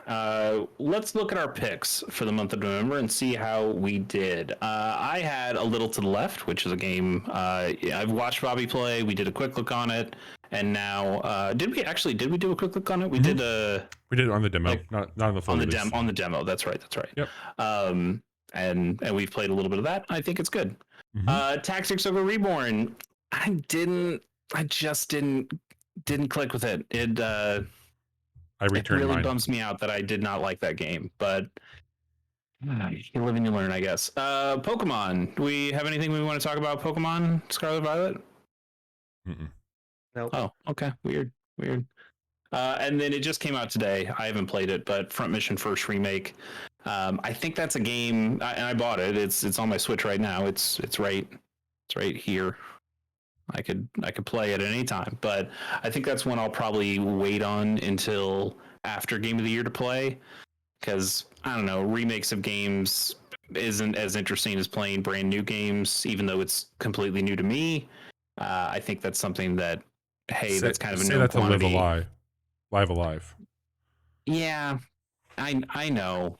Let's look at our picks for the month of November and see how we did. I had A Little to the Left, which is a game I've watched Bobby play. We did a quick look on it, and now did we do a quick look on it? We did it on the demo, not on the full release. On the demo. That's right. Yep. And we've played a little bit of that. I think it's good. Tactics Ogre Reborn. I just didn't click with it. It really bums me out that I did not like that game, but you live and you learn, I guess. Pokemon. Do we have anything we want to talk about Pokemon Scarlet Violet? Nope. Oh, okay. Weird. And then it just came out today. I haven't played it, but Front Mission First Remake. I think that's a game, and I bought it. It's on my Switch right now. It's right here. I could play it at any time, but I think that's one I'll probably wait on until after Game of the Year to play, because I don't know, remakes of games isn't as interesting as playing brand new games, even though it's completely new to me. I think that's something that that's kind of a known quantity. Live Alive. Yeah, I know.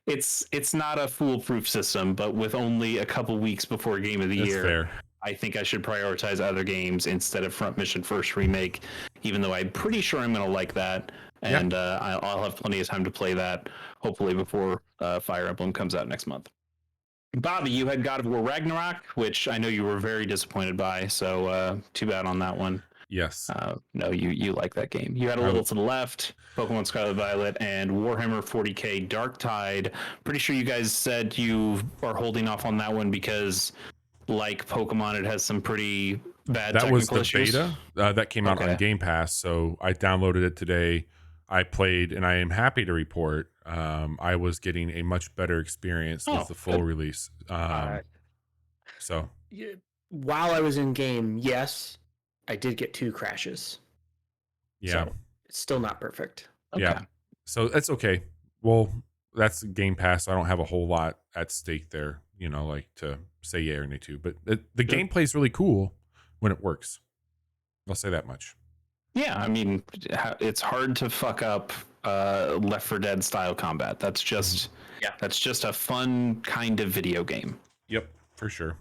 It's not a foolproof system, but with only a couple weeks before Game of the Year. Fair. I think I should prioritize other games instead of Front Mission First Remake, even though I'm pretty sure I'm going to like that. And I'll have plenty of time to play that, hopefully before Fire Emblem comes out next month. Bobby, you had God of War Ragnarok, which I know you were very disappointed by, so too bad on that one. Yes. No, you like that game. You had A Little to the Left, Pokemon Scarlet Violet, and Warhammer 40k Dark Tide. Pretty sure you guys said you are holding off on that one because, like Pokemon, it has some pretty bad technical issues. That was the beta that came out on Game Pass, so I downloaded it today. I played, and I am happy to report I was getting a much better experience with the full release. So while I was in game, yes, I did get 2 crashes. Yeah. So it's still not perfect. Okay. Yeah. So that's okay. Well, that's Game Pass. So I don't have a whole lot at stake there, like to say yay or nay to. But the gameplay is really cool when it works. I'll say that much. Yeah, I mean, it's hard to fuck up Left 4 Dead style combat. That's just that's just a fun kind of video game. Yep, for sure.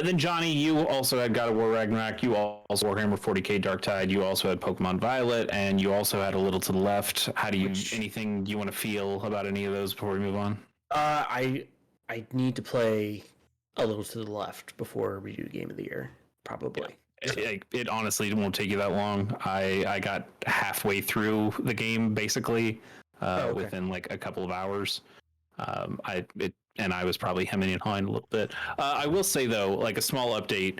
Then Johnny, you also had God of War Ragnarok. You also Warhammer 40k Dark Tide. You also had Pokemon Violet, and you also had A Little to the Left. How do you anything you want to feel about any of those before we move on? I need to play A Little to the Left before we do Game of the Year, probably. It honestly won't take you that long. I got halfway through the game basically within like a couple of hours. I was probably hemming and hawing a little bit. I will say though, like a small update,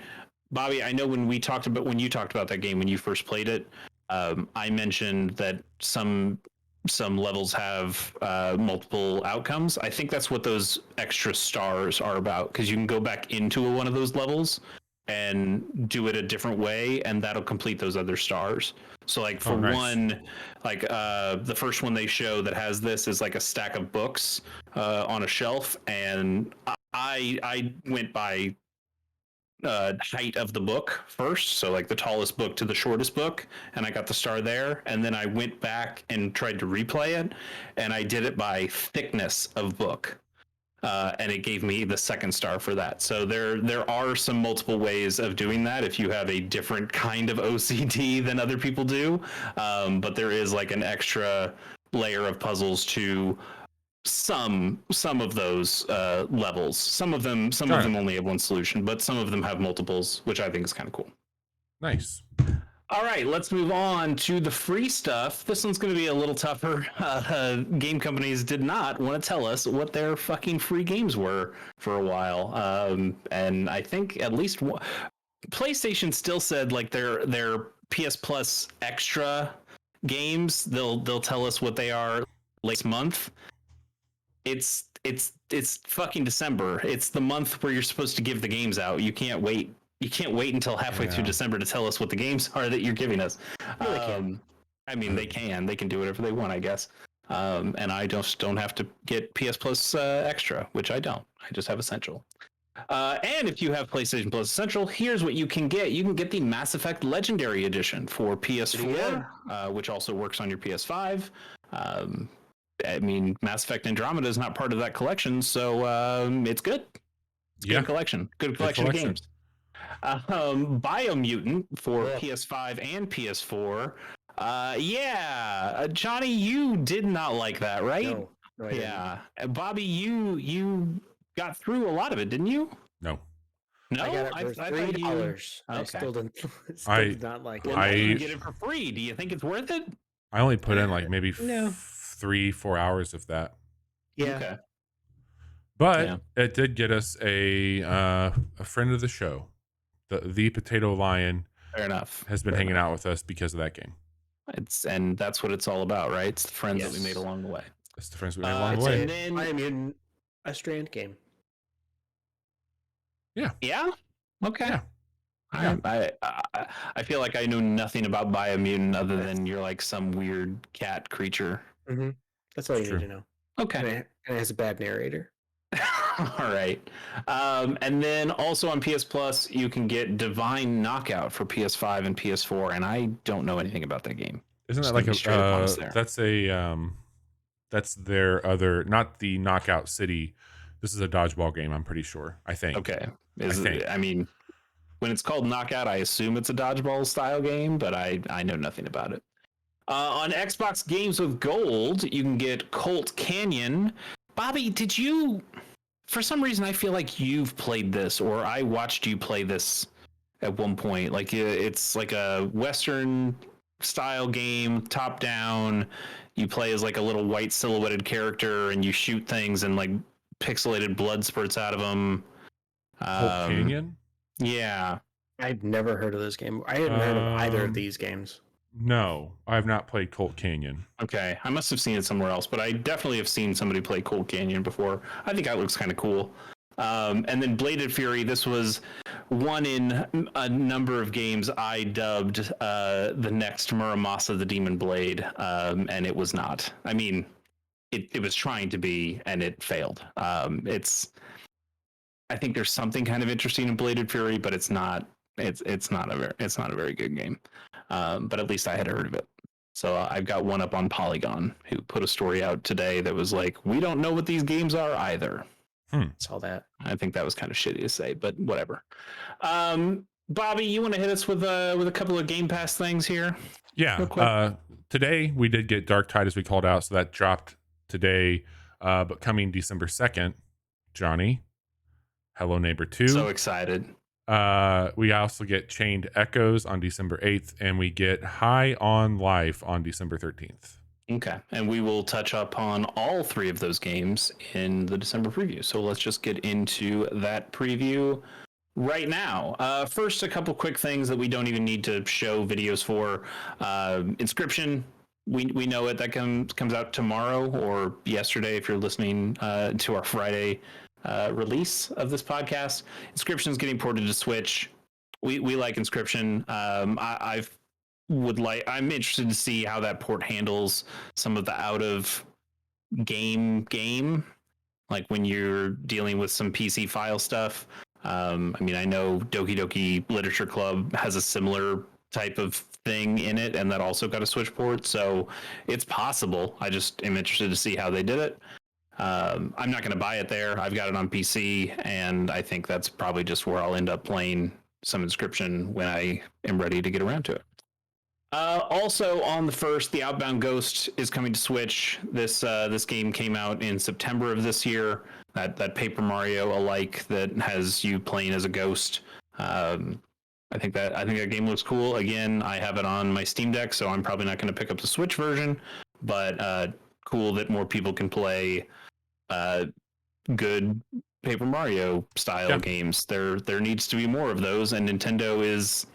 Bobby. I know when you talked about that game when you first played it, I mentioned that some levels have multiple outcomes. I think that's what those extra stars are about, because you can go back into one of those levels and do it a different way, and that'll complete those other stars. So like for one, like the first one they show that has this is like a stack of books on a shelf, and I went by height of the book first, so like the tallest book to the shortest book, and I got the star there. And then I went back and tried to replay it, and I did it by thickness of book. And it gave me the second star for that. So there are some multiple ways of doing that if you have a different kind of OCD than other people do. But there is like an extra layer of puzzles to some of those levels. Some of them only have one solution, but some of them have multiples, which I think is kind of cool. Nice. All right, let's move on to the free stuff. This one's going to be a little tougher. Game companies did not want to tell us what their fucking free games were for a while. And I think at least PlayStation still said like their PS Plus extra games, they'll tell us what they are next month. It's fucking December. It's the month where you're supposed to give the games out. You can't wait until halfway through December to tell us what the games are that you're giving us. I mean, they can do whatever they want, I guess. And I just don't have to get PS Plus Extra, which I don't. I just have Essential. And if you have PlayStation Plus Essential, here's what you can get. You can get the Mass Effect Legendary Edition for PS4, which also works on your PS5. I mean, Mass Effect Andromeda is not part of that collection, so it's good. It's a good collection. Good collection of games. Biomutant for PS5 and PS4. Johnny, you did not like that, right? No, yeah. Bobby, you got through a lot of it, didn't you? No. I got it for $3. I still did not like it. You get it for free. Do you think it's worth it? I only put in like maybe 3-4 hours of that. Yeah. Okay. But it did get us a friend of the show. The Potato Lion, fair enough, has been hanging out with us because of that game. And that's what it's all about, right? It's the friends that we made along the way. It's the friends we made along the way. And then I am in a Strand game. Yeah. Okay. Yeah. I feel like I know nothing about Biomutant other than you're like some weird cat creature. Mm-hmm. That's all you need to know. Okay. And it has a bad narrator. All right. And then also on PS Plus, you can get Divine Knockout for PS5 and PS4, and I don't know anything about that game. Isn't that like that's their other, not the Knockout City. This is a dodgeball game, I'm pretty sure. I think. Okay. I mean, when it's called Knockout, I assume it's a dodgeball style game, but I know nothing about it. On Xbox Games with Gold, you can get Colt Canyon. Bobby, did you... For some reason, I feel like you've played this, or I watched you play this at one point. Like, it's like a Western style game, top down. You play as like a little white silhouetted character, and you shoot things, and like pixelated blood spurts out of them. Colt Canyon? Yeah. I've never heard of this game. I hadn't heard of either of these games. No, I have not played Colt Canyon. Okay, I must have seen it somewhere else, but I definitely have seen somebody play Colt Canyon before. I think that looks kind of cool. And then Bladed Fury, this was one in a number of games I dubbed the next Muramasa the Demon Blade, and it was not. I mean, it was trying to be, and it failed. I think there's something kind of interesting in Bladed Fury, but it's not a very good game. But at least I had heard of it. So I've got one up on Polygon, who put a story out today that was like, we don't know what these games are either. Saw that. I think that was kind of shitty to say, but whatever. Bobby, you want to hit us with a couple of Game Pass things here? Yeah. Today we did get Dark Tide, as we called out, so that dropped today. But coming December 2nd, Johnny, Hello Neighbor 2. So excited. We also get Chained Echoes on December 8th, and we get High on Life on December 13th. Okay, and we will touch upon all three of those games in the December preview. So let's just get into that preview right now. First, a couple quick things that we don't even need to show videos for. Inscription, we know it. That comes out tomorrow or yesterday if you're listening to our Friday release of this podcast. Inscription is getting ported to Switch. We like Inscription. I'm interested to see how that port handles some of the out of game, like when you're dealing with some PC file stuff. I mean, I know Doki Doki Literature Club has a similar type of thing in it, and that also got a Switch port, so it's possible. I just am interested to see how they did it. I'm not going to buy it there. I've got it on PC, and I think that's probably just where I'll end up playing some Inscription when I am ready to get around to it. Also on the 1st, the Outbound Ghost is coming to Switch. This game came out in September of this year. That Paper Mario alike that has you playing as a ghost. I think that game looks cool. Again, I have it on my Steam Deck, so I'm probably not going to pick up the Switch version. But cool that more people can play good Paper Mario style games. There needs to be more of those, and Nintendo is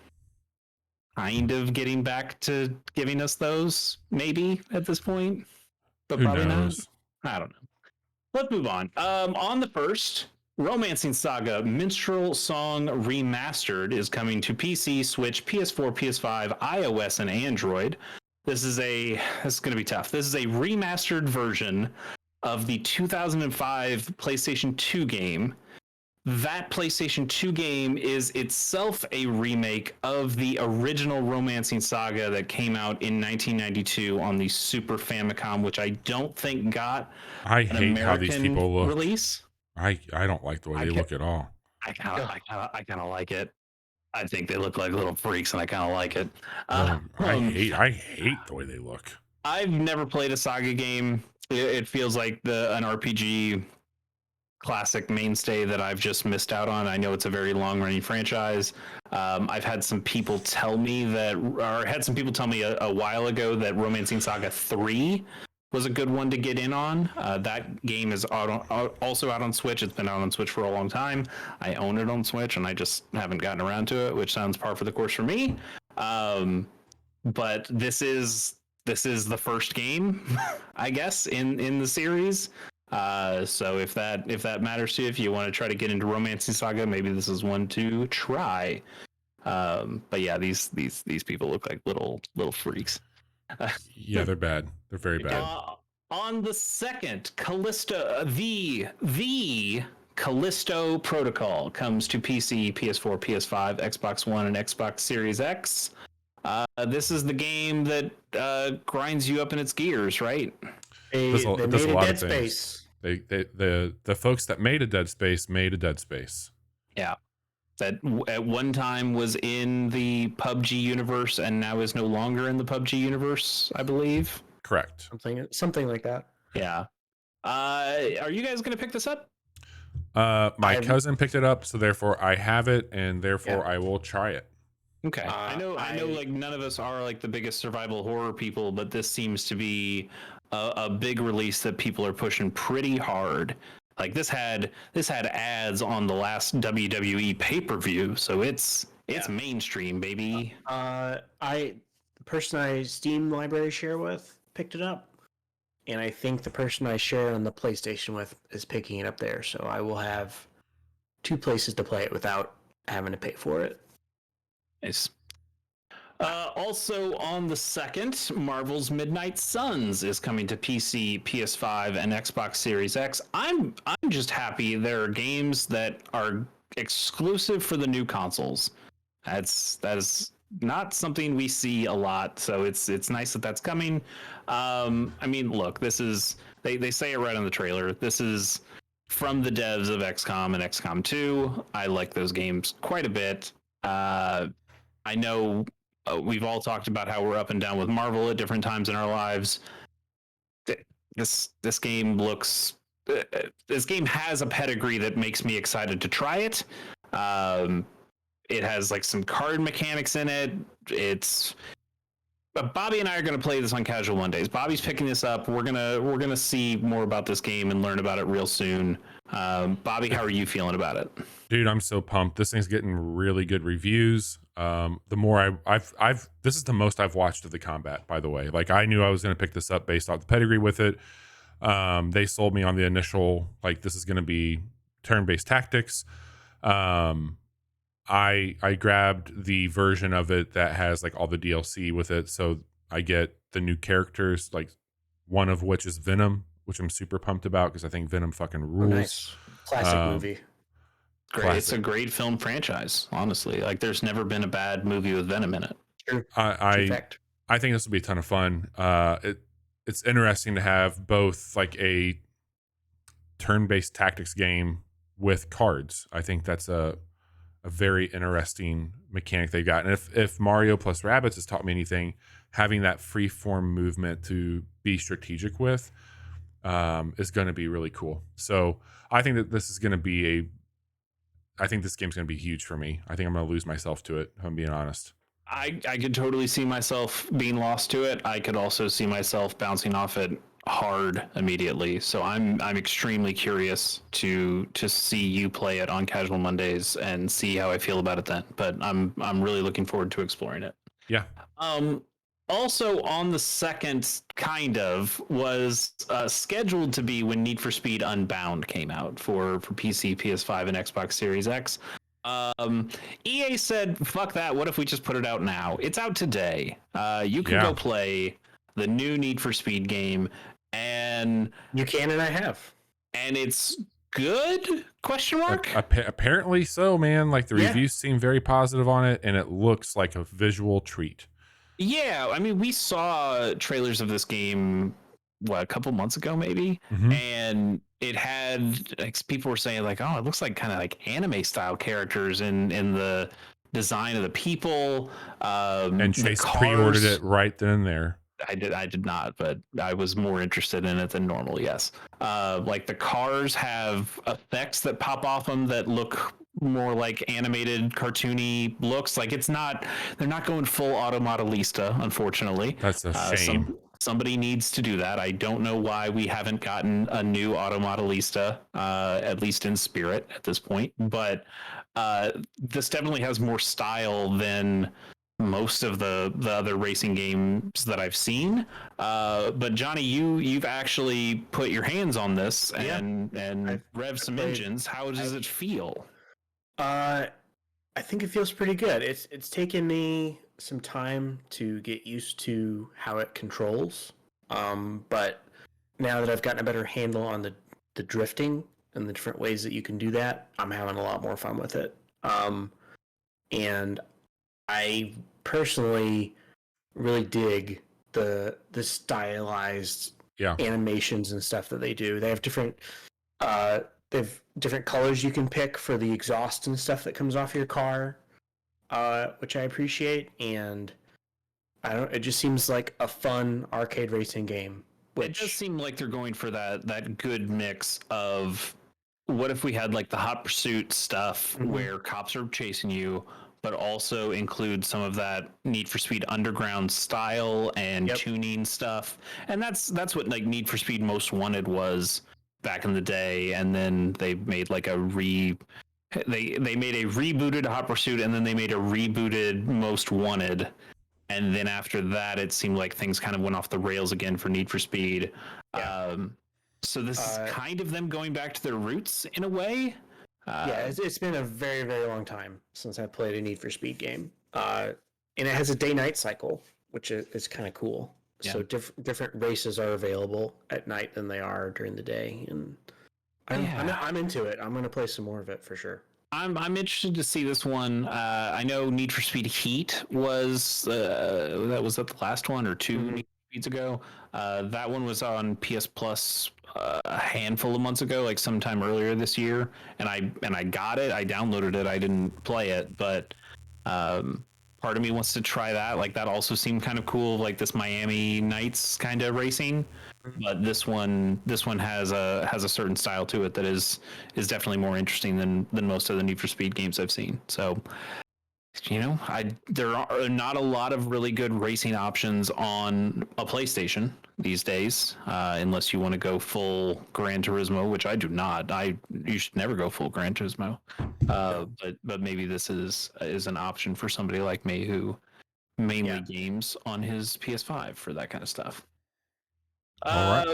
kind of getting back to giving us those, maybe at this point, but Who probably knows? not. I don't know. Let's move on. On the 1st, Romancing Saga Minstrel Song Remastered is coming to PC, Switch, PS4, PS5, iOS, and Android. This is going to be tough. This is a remastered version of the 2005 PlayStation 2 game. That PlayStation 2 game is itself a remake of the original Romancing Saga that came out in 1992 on the Super Famicom, which I don't think got I hate how these people look. Release. I don't like the way they look at all. I kind of like it. I think they look like little freaks, and I kind of like it. I hate the way they look. I've never played a Saga game. It feels like an RPG classic mainstay that I've just missed out on. I know it's a very long-running franchise. I've had some people tell me a while ago that Romancing Saga 3 was a good one to get in on. That game is also out on Switch. It's been out on Switch for a long time. I own it on Switch, and I just haven't gotten around to it, which sounds par for the course for me. But this is the first game, I guess, in the series. So if that matters to you, if you want to try to get into Romancing Saga, maybe this is one to try. But yeah, these people look like little freaks. Yeah, they're bad. They're very bad. On the 2nd, Callisto, the Callisto Protocol comes to PC, PS4, PS5, Xbox One, and Xbox Series X. This is the game that grinds you up in its gears, right? They made a Dead Space. The folks that made a Dead Space made a Dead Space. Yeah. That at one time was in the PUBG universe and now is no longer in the PUBG universe, I believe. Correct. Something like that. Yeah. Are you guys going to pick this up? My cousin picked it up, so therefore I have it, and therefore I will try it. Okay. I know like none of us are like the biggest survival horror people, but this seems to be a big release that people are pushing pretty hard. Like this had ads on the last WWE pay-per-view, so it's mainstream, baby. The person I Steam library share with picked it up, and I think the person I share on the PlayStation with is picking it up there, so I will have 2 places to play it without having to pay for it. Nice. Also on the 2nd, Marvel's Midnight Suns is coming to PC, PS5, and Xbox Series X. I'm just happy there are games that are exclusive for the new consoles. That is not something we see a lot. So it's nice that that's coming. I mean, look, this is they say it right on the trailer. This is from the devs of XCOM and XCOM 2. I like those games quite a bit. I know we've all talked about how we're up and down with Marvel at different times in our lives. This game looks. This game has a pedigree that makes me excited to try it. It has like some card mechanics in it. But Bobby and I are going to play this on Casual Mondays. Bobby's picking this up. We're gonna see more about this game and learn about it real soon. Bobby, how are you feeling about it? Dude, I'm so pumped. This thing's getting really good reviews. The more I've this is the most I've watched of the combat, by the way. Like, I knew I was going to pick this up based off the pedigree with it. They sold me on the initial, like, this is going to be turn-based tactics. I grabbed the version of it that has like all the DLC with it, so I get the new characters, like one of which is Venom, which I'm super pumped about because I think Venom fucking rules. Oh, nice. Classic movie. Great. Classic. It's a great film franchise, honestly. Like, there's never been a bad movie with Venom in it. True. I think this will be a ton of fun. It's interesting to have both like a turn-based tactics game with cards. I think that's a very interesting mechanic they got. And if Mario plus Rabbids has taught me anything, having that free form movement to be strategic with is going to be really cool. So I think that this is going to be I think this game's going to be huge for me. I think I'm going to lose myself to it, if I'm being honest. I could totally see myself being lost to it. I could also see myself bouncing off it hard immediately. So I'm extremely curious to see you play it on Casual Mondays and see how I feel about it then. But I'm really looking forward to exploring it. Yeah. Also on the second, kind of, was scheduled to be when Need for Speed Unbound came out for PC, PS5, and Xbox Series X. EA said, fuck that, what if we just put it out now? It's out today. You can go play the new Need for Speed game, and you can, and I have. And it's good? Question mark? Apparently so, man. Like, the reviews seem very positive on it, and it looks like a visual treat. Yeah, I mean, we saw trailers of this game, a couple months ago, maybe, and it had, like, people were saying, like, oh, it looks like kind of like anime style characters in the design of the people. And Chase pre-ordered it right then and there. I did not, but I was more interested in it than normal. Yes, like the cars have effects that pop off them that look more like animated, cartoony looks. Like, they're not going full Automodelista, unfortunately. That's a shame. Somebody needs to do that. I don't know why we haven't gotten a new Automodelista, at least in spirit at this point. But this definitely has more style than most of the other racing games that I've seen. But Johnny, you've actually put your hands on this and rev some engines. How does it feel? I think it feels pretty good. It's taken me some time to get used to how it controls. But now that I've gotten a better handle on the drifting and the different ways that you can do that, I'm having a lot more fun with it. And I personally really dig the stylized animations and stuff that they do. They have different colors you can pick for the exhaust and stuff that comes off your car, which I appreciate. And it just seems like a fun arcade racing game. It does seem like they're going for that good mix of, what if we had like the Hot Pursuit stuff where cops are chasing you, but also include some of that Need for Speed Underground style and tuning stuff. And that's what like Need for Speed Most Wanted was back in the day. And then they made like they made a rebooted Hot Pursuit, and then they made a rebooted Most Wanted. And then after that, it seemed like things kind of went off the rails again for Need for Speed. So this is kind of them going back to their roots in a way. It's been a very, very long time since I played a Need for Speed game. And it has a day-night cycle, which is kind of cool. Yeah. So different races are available at night than they are during the day. And I'm into it. I'm going to play some more of it for sure. I'm interested to see this one. I know Need for Speed Heat was that the last one or two Need for Speeds ago. That one was on PS Plus a handful of months ago, like sometime earlier this year, and I got it. I downloaded it. I didn't play it, but part of me wants to try that. Like that also seemed kind of cool, like this Miami Nights kind of racing. But this one has a certain style to it that is definitely more interesting than most of the Need for Speed games I've seen. So, there are not a lot of really good racing options on a PlayStation these days, unless you want to go full Gran Turismo, which I do not. You should never go full Gran Turismo. But maybe this is an option for somebody like me who mainly games on his PS5 for that kind of stuff. All right.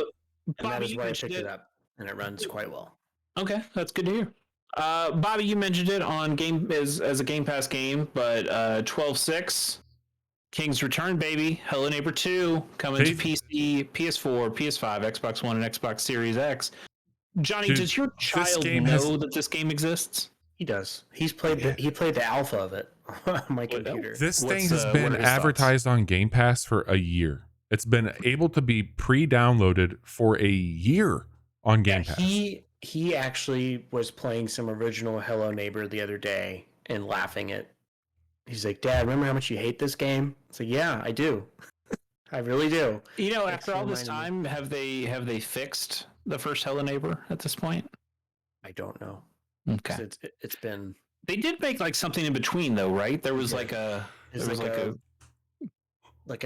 And Bobby, that is why I picked it up, and it runs quite well. Okay, that's good to hear. Bobby, you mentioned it on game as a Game Pass game, but 12.6, King's Return, baby, Hello Neighbor 2 coming to PC, PS4, PS5, Xbox One, and Xbox Series X. Johnny, does your child know that this game exists? He does. He played the alpha of it on my computer. This thing has been advertised on Game Pass for a year. It's been able to be pre-downloaded for a year on Game Pass. He actually was playing some original Hello Neighbor the other day and laughing at. He's like, "Dad, remember how much you hate this game?" It's like, "Yeah, I do. I really do." After all this time, have they fixed the first Hello Neighbor at this point? I don't know. Okay, it's been. They did make like something in between though, right? There was like an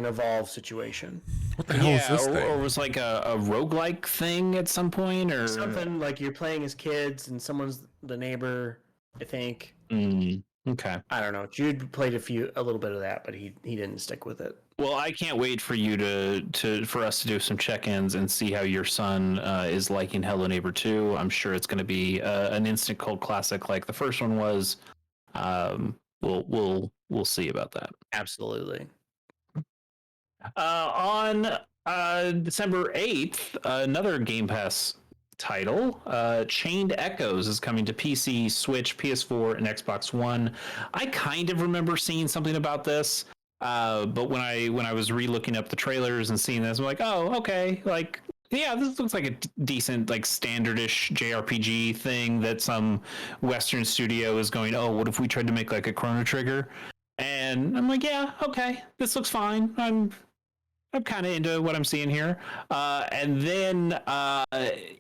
evolve situation. What the hell is this thing? Or was like a roguelike thing at some point, or something like you're playing as kids and someone's the neighbor, I think. Okay. I don't know. Jude played a little bit of that, but he didn't stick with it. Well, I can't wait for you for us to do some check-ins and see how your son is liking Hello Neighbor 2. I'm sure it's going to be an instant cult classic like the first one was. We'll see about that. Absolutely. On December 8th, another Game Pass title, Chained Echoes, is coming to PC, Switch, PS4, and Xbox One. I kind of remember seeing something about this, but when I was re-looking up the trailers and seeing this, I'm like, oh, okay, like, yeah, this looks like a decent, like, standardish JRPG thing that some Western studio is going, oh, what if we tried to make, like, a Chrono Trigger? And I'm like, yeah, okay, this looks fine. I'm kind of into what I'm seeing here. And then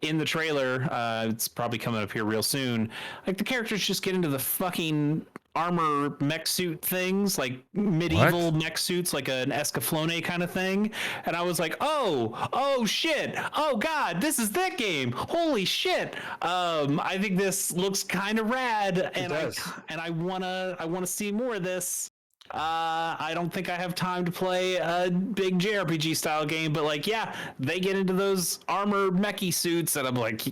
in the trailer, it's probably coming up here real soon, like the characters just get into the fucking armor mech suit things, like medieval mech suits, like an Escaflowne kind of thing. And I was like, oh shit, oh god, this is that game. Holy shit. I think this looks kind of rad, and I wanna see more of this. I don't think I have time to play a big JRPG style game, but like, yeah, they get into those armor mechy suits, and I'm like,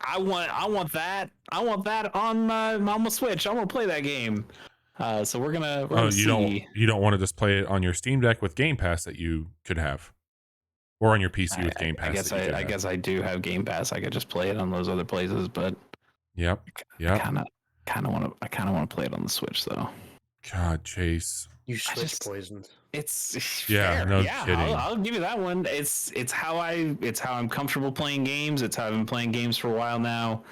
I want that on my Switch. I want to play that game. So we're gonna see. You don't want to just play it on your Steam Deck with Game Pass that you could have, or on your PC with Game Pass. I guess I do have Game Pass. I could just play it on those other places, but I kind of want to play it on the Switch though. God, Chase, you Switch poisoned. It's fair. No kidding. I'll give you that one. It's how I'm comfortable playing games. It's how I've been playing games for a while now.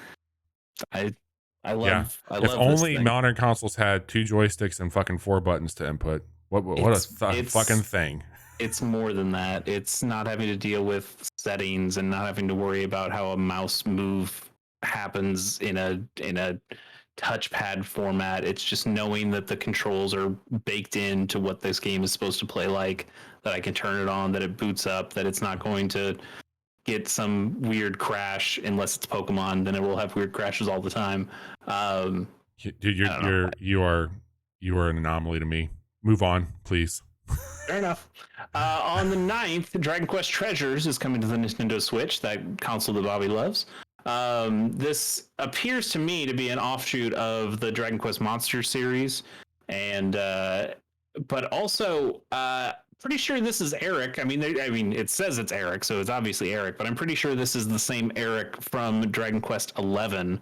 I love. If only modern consoles had 2 joysticks and fucking 4 buttons to input. What a fucking thing. It's more than that. It's not having to deal with settings and not having to worry about how a mouse move happens in a touchpad format. It's just knowing that the controls are baked into what this game is supposed to play like, that I can turn it on, that it boots up, that it's not going to get some weird crash unless it's Pokemon. Then it will have weird crashes all the time. Dude, you are an anomaly to me. Move on, please. Fair enough. On the 9th, Dragon Quest Treasures is coming to the Nintendo Switch, that console that Bobby loves. This appears to me to be an offshoot of the Dragon Quest Monsters series, and but also pretty sure this is Eric. I mean, it says it's Eric, so it's obviously Eric, but I'm pretty sure this is the same Eric from Dragon Quest 11,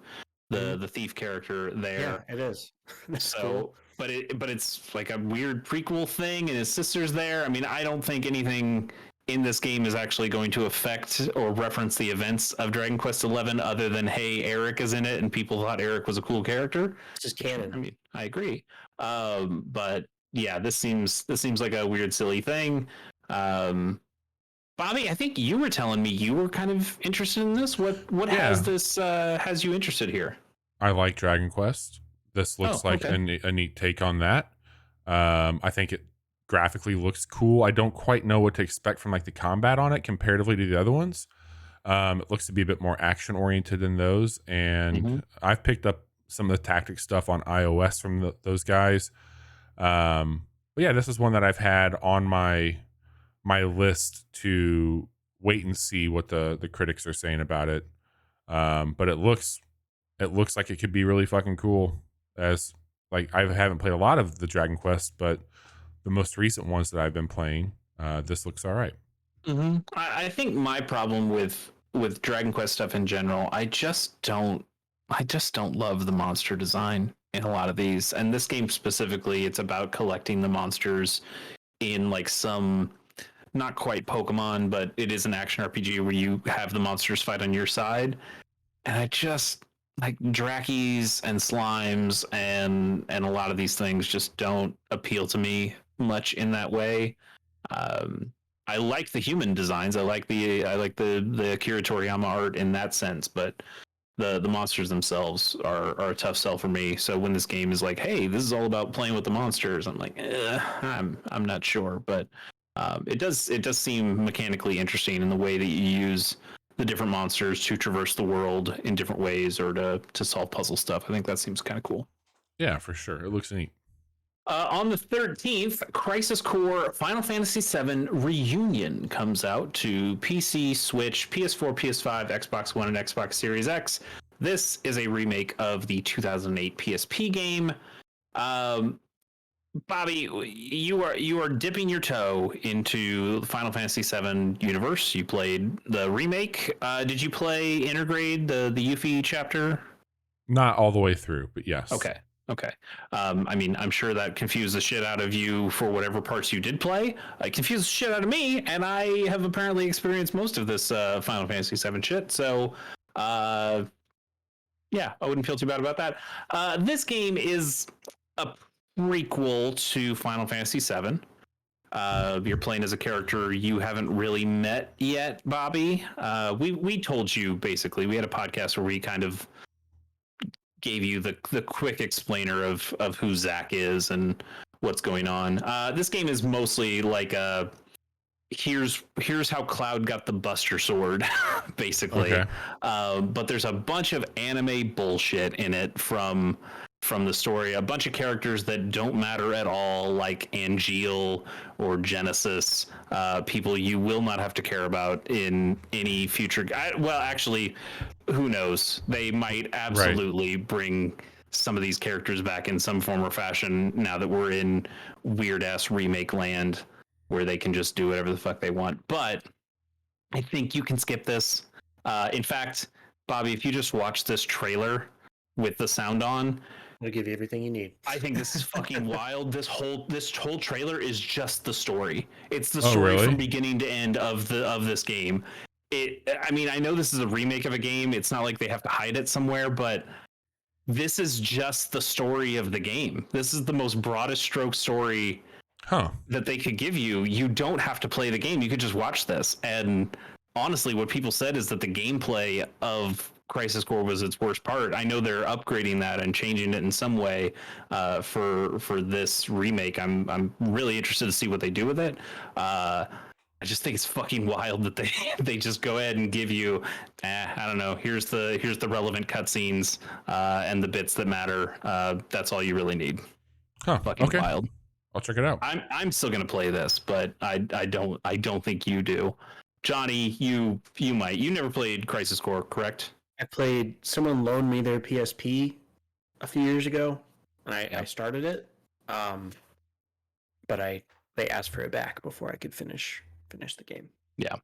the thief character there. Yeah, it is. That's So, cool. but it's like a weird prequel thing, and his sister's there. I mean, I don't think anything in this game is actually going to affect or reference the events of Dragon Quest XI, other than hey, Eric is in it, and people thought Eric was a cool character. This is canon. I mean, I agree. But yeah, this seems like a weird, silly thing. Bobby, I think you were telling me you were kind of interested in this. What has this has you interested here? I like Dragon Quest. This looks like a neat take on that. I think it graphically looks cool. I don't quite know what to expect from like the combat on it comparatively to the other ones. It looks to be a bit more action oriented than those, and I've picked up some of the tactic stuff on iOS from those guys. But yeah, this is one that I've had on my list to wait and see what the critics are saying about it. But it looks like it could be really fucking cool. As like I haven't played a lot of the Dragon Quest, but the most recent ones that I've been playing, this looks all right. I think my problem with Dragon Quest stuff in general, I just don't love the monster design in a lot of these. And this game specifically, it's about collecting the monsters in like some, not quite Pokemon, but it is an action RPG where you have the monsters fight on your side. And I just like Drakis and Slimes and a lot of these things just don't appeal to me much in that way. I like the human designs. I like the Akira Toriyama art in that sense, but the monsters themselves are a tough sell for me. So when this game is like, hey, this is all about playing with the monsters, I'm like, I'm not sure, but it does seem mechanically interesting in the way that you use the different monsters to traverse the world in different ways or to solve puzzle stuff. I think that seems kind of cool. Yeah, for sure. It looks neat. On the 13th, Crisis Core Final Fantasy VII Reunion comes out to PC, Switch, PS4, PS5, Xbox One, and Xbox Series X. This is a remake of the 2008 PSP game. Bobby, you are dipping your toe into the Final Fantasy VII universe. You played the remake. Did you play Intergrade, the Yuffie chapter? Not all the way through, but yes. Okay. I mean, I'm sure that confused the shit out of you for whatever parts you did play. It confused the shit out of me, and I have apparently experienced most of this Final Fantasy VII shit. So, yeah, I wouldn't feel too bad about that. This game is a prequel to Final Fantasy VII. You're playing as a character you haven't really met yet, Bobby. We told you basically. We had a podcast where we kind of gave you the quick explainer of who Zack is and what's going on. This game is mostly like a here's how Cloud got the Buster Sword, basically. Okay. But there's a bunch of anime bullshit in it from the story. A bunch of characters that don't matter at all, like Angeal or Genesis, people you will not have to care about in any future. Well, actually, who knows? They might absolutely bring some of these characters back in some form or fashion now that we're in weird ass remake land where they can just do whatever the fuck they want. But I think you can skip this. In fact, Bobby, if you just watch this trailer with the sound on, it'll give you everything you need. I think this is fucking wild. This whole trailer is just the story. It's the story from beginning to end of this game. I mean, I know this is a remake of a game. It's not like they have to hide it somewhere, but this is just the story of the game. This is the most broadest stroke story that they could give you. You don't have to play the game. You could just watch this. And honestly, what people said is that the gameplay of Crisis Core was its worst part. I know they're upgrading that and changing it in some way for this remake. I'm really interested to see what they do with it. I just think it's fucking wild that they just go ahead and give you, I don't know. Here's the relevant cutscenes and the bits that matter. That's all you really need. Fucking wild. I'll check it out. I'm still gonna play this, but I don't think you do. Johnny, you might. You never played Crisis Core, correct? I played. Someone loaned me their PSP a few years ago, and I started it. But they asked for it back before I could finish the game. Yeah.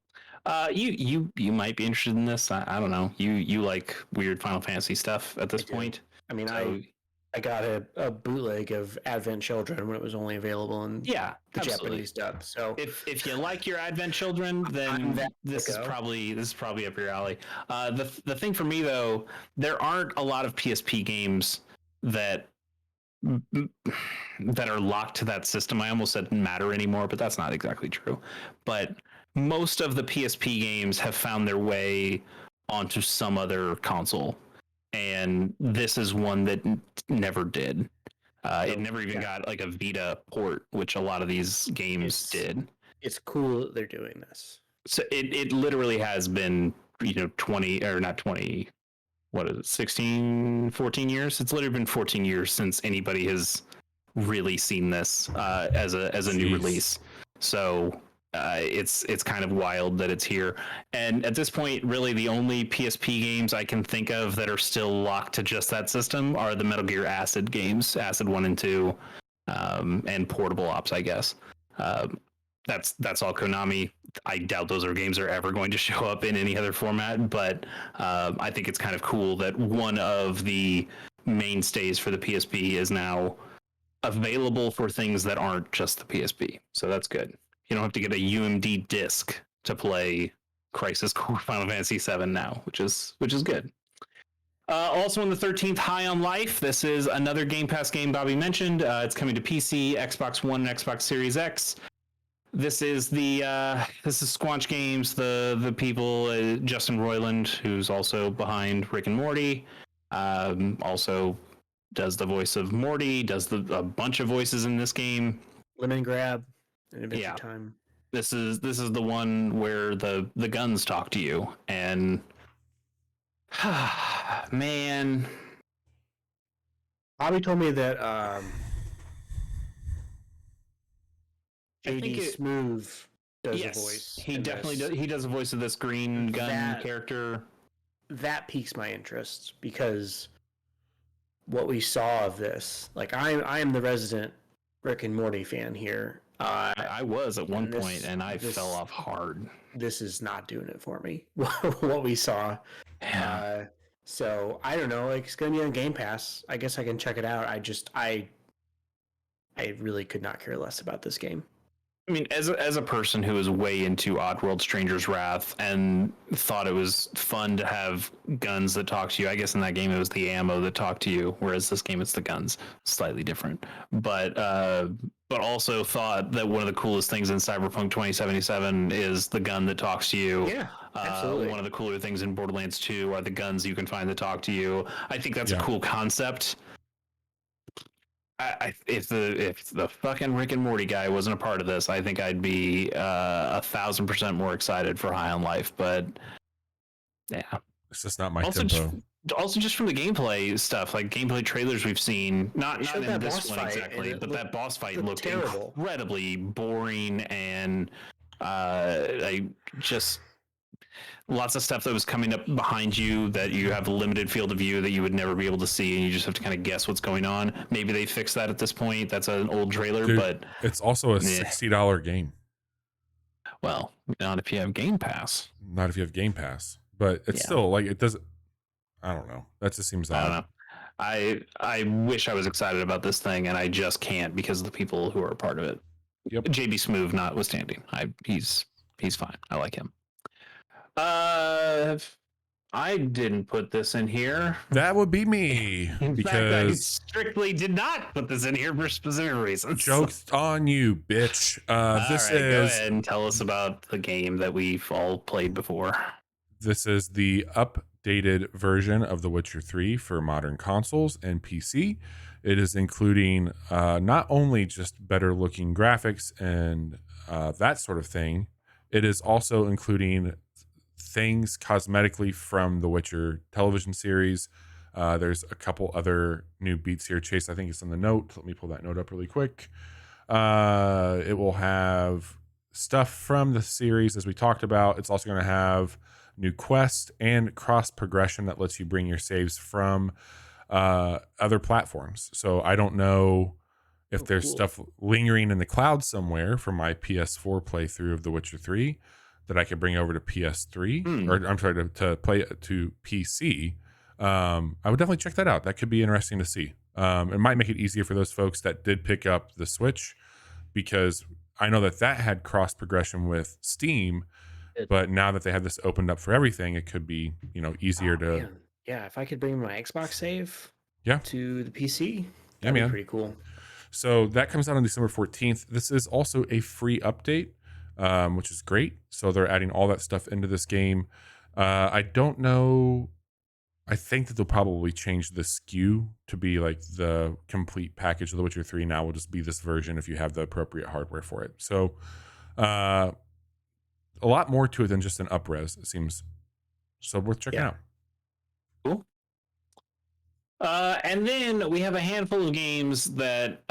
You might be interested in this. I don't know. You like weird Final Fantasy stuff at this point. I mean, So, I got a bootleg of Advent Children when it was only available in the absolutely. Japanese dub. So if you like your Advent Children, then this is probably up your alley. The thing for me though, there aren't a lot of PSP games that are locked to that system. I almost said matter anymore, but that's not exactly true. But most of the PSP games have found their way onto some other console, and this is one that never did. It never even got like a Vita port, which a lot of these games did. It's cool that they're doing this. So it literally has been 20 or not 20, what is it, 16, 14 years? It's literally been 14 years since anybody has really seen this as a new release. So it's kind of wild that it's here. And at this point, really the only PSP games I can think of that are still locked to just that system are the Metal Gear Acid games, Acid 1 and 2, and Portable Ops, I guess. That's all Konami. I doubt those games are ever going to show up in any other format, but I think it's kind of cool that one of the mainstays for the PSP is now available for things that aren't just the PSP. So that's good. You don't have to get a UMD disc to play Crisis Core Final Fantasy VII now, which is good. Also on the 13th, High on Life. This is another Game Pass game Bobby mentioned. It's coming to PC, Xbox One, and Xbox Series X. This is Squanch Games, the people, Justin Roiland, who's also behind Rick and Morty, also does the voice of Morty, does a bunch of voices in this game. Lemon Grab, and Adventure Time. This is the one where the guns talk to you, and man, Bobby told me that JD Smooth does a voice. He definitely does. He does a voice of this green gun character. That piques my interest because what we saw of this, like I am the resident Rick and Morty fan here. I was at one point, and I fell off hard. This is not doing it for me. What we saw. Yeah. So I don't know. Like, it's gonna be on Game Pass. I guess I can check it out. I really could not care less about this game. I mean, as a person who is way into Oddworld Stranger's Wrath and thought it was fun to have guns that talk to you, I guess in that game it was the ammo that talked to you, whereas this game it's the guns. Slightly different. But also thought that one of the coolest things in Cyberpunk 2077 is the gun that talks to you. Yeah, absolutely. One of the cooler things in Borderlands 2 are the guns you can find that talk to you. I think that's a cool concept. If the fucking Rick and Morty guy wasn't a part of this, I think I'd be 1,000% more excited for High on Life. But yeah, it's just not my tempo. Also, just from the gameplay stuff, like gameplay trailers we've seen, not in this one exactly, but that boss fight looked terrible, incredibly boring, and lots of stuff that was coming up behind you that you have a limited field of view that you would never be able to see, and you just have to kind of guess what's going on. Maybe they fixed that at this point. That's an old trailer, but it's also a $60 game. Well, not if you have Game Pass. Not if you have Game Pass, but it's still like it doesn't. I don't know. That just seems odd. I don't know. I wish I was excited about this thing, and I just can't because of the people who are a part of it. Yep. JB Smoove notwithstanding, he's fine. I like him. I didn't put this in here. That would be me. In fact, I strictly did not put this in here for specific reasons. Joke's on you, bitch. Go ahead and tell us about the game that we've all played before. This is the updated version of The Witcher 3 for modern consoles and PC. It is including not only just better looking graphics and that sort of thing, it is also including things cosmetically from the Witcher television series. There's a couple other new beats here. Chase, I think it's in the note. Let me pull that note up really quick. It will have stuff from the series as we talked about. It's also going to have new quests and cross progression that lets you bring your saves from other platforms. So I don't know if there's stuff lingering in the cloud somewhere from my PS4 playthrough of The Witcher 3. that I could bring over to PS3 or I'm sorry to play to PC, I would definitely check that out. That could be interesting to see. It might make it easier for those folks that did pick up the Switch, because I know that had cross progression with Steam, but now that they have this opened up for everything, it could be, easier to. Man. Yeah, if I could bring my Xbox save Yeah. to the PC, Yeah, that'd man. be pretty cool. So that comes out on December 14th. This is also a free update, which is great. So they're adding all that stuff into this game. I don't know. I think that they'll probably change the SKU to be like the complete package of The Witcher 3 now will just be this version if you have the appropriate hardware for it. So a lot more to it than just an up-res, it seems. So worth checking out. Cool. And then we have a handful of games that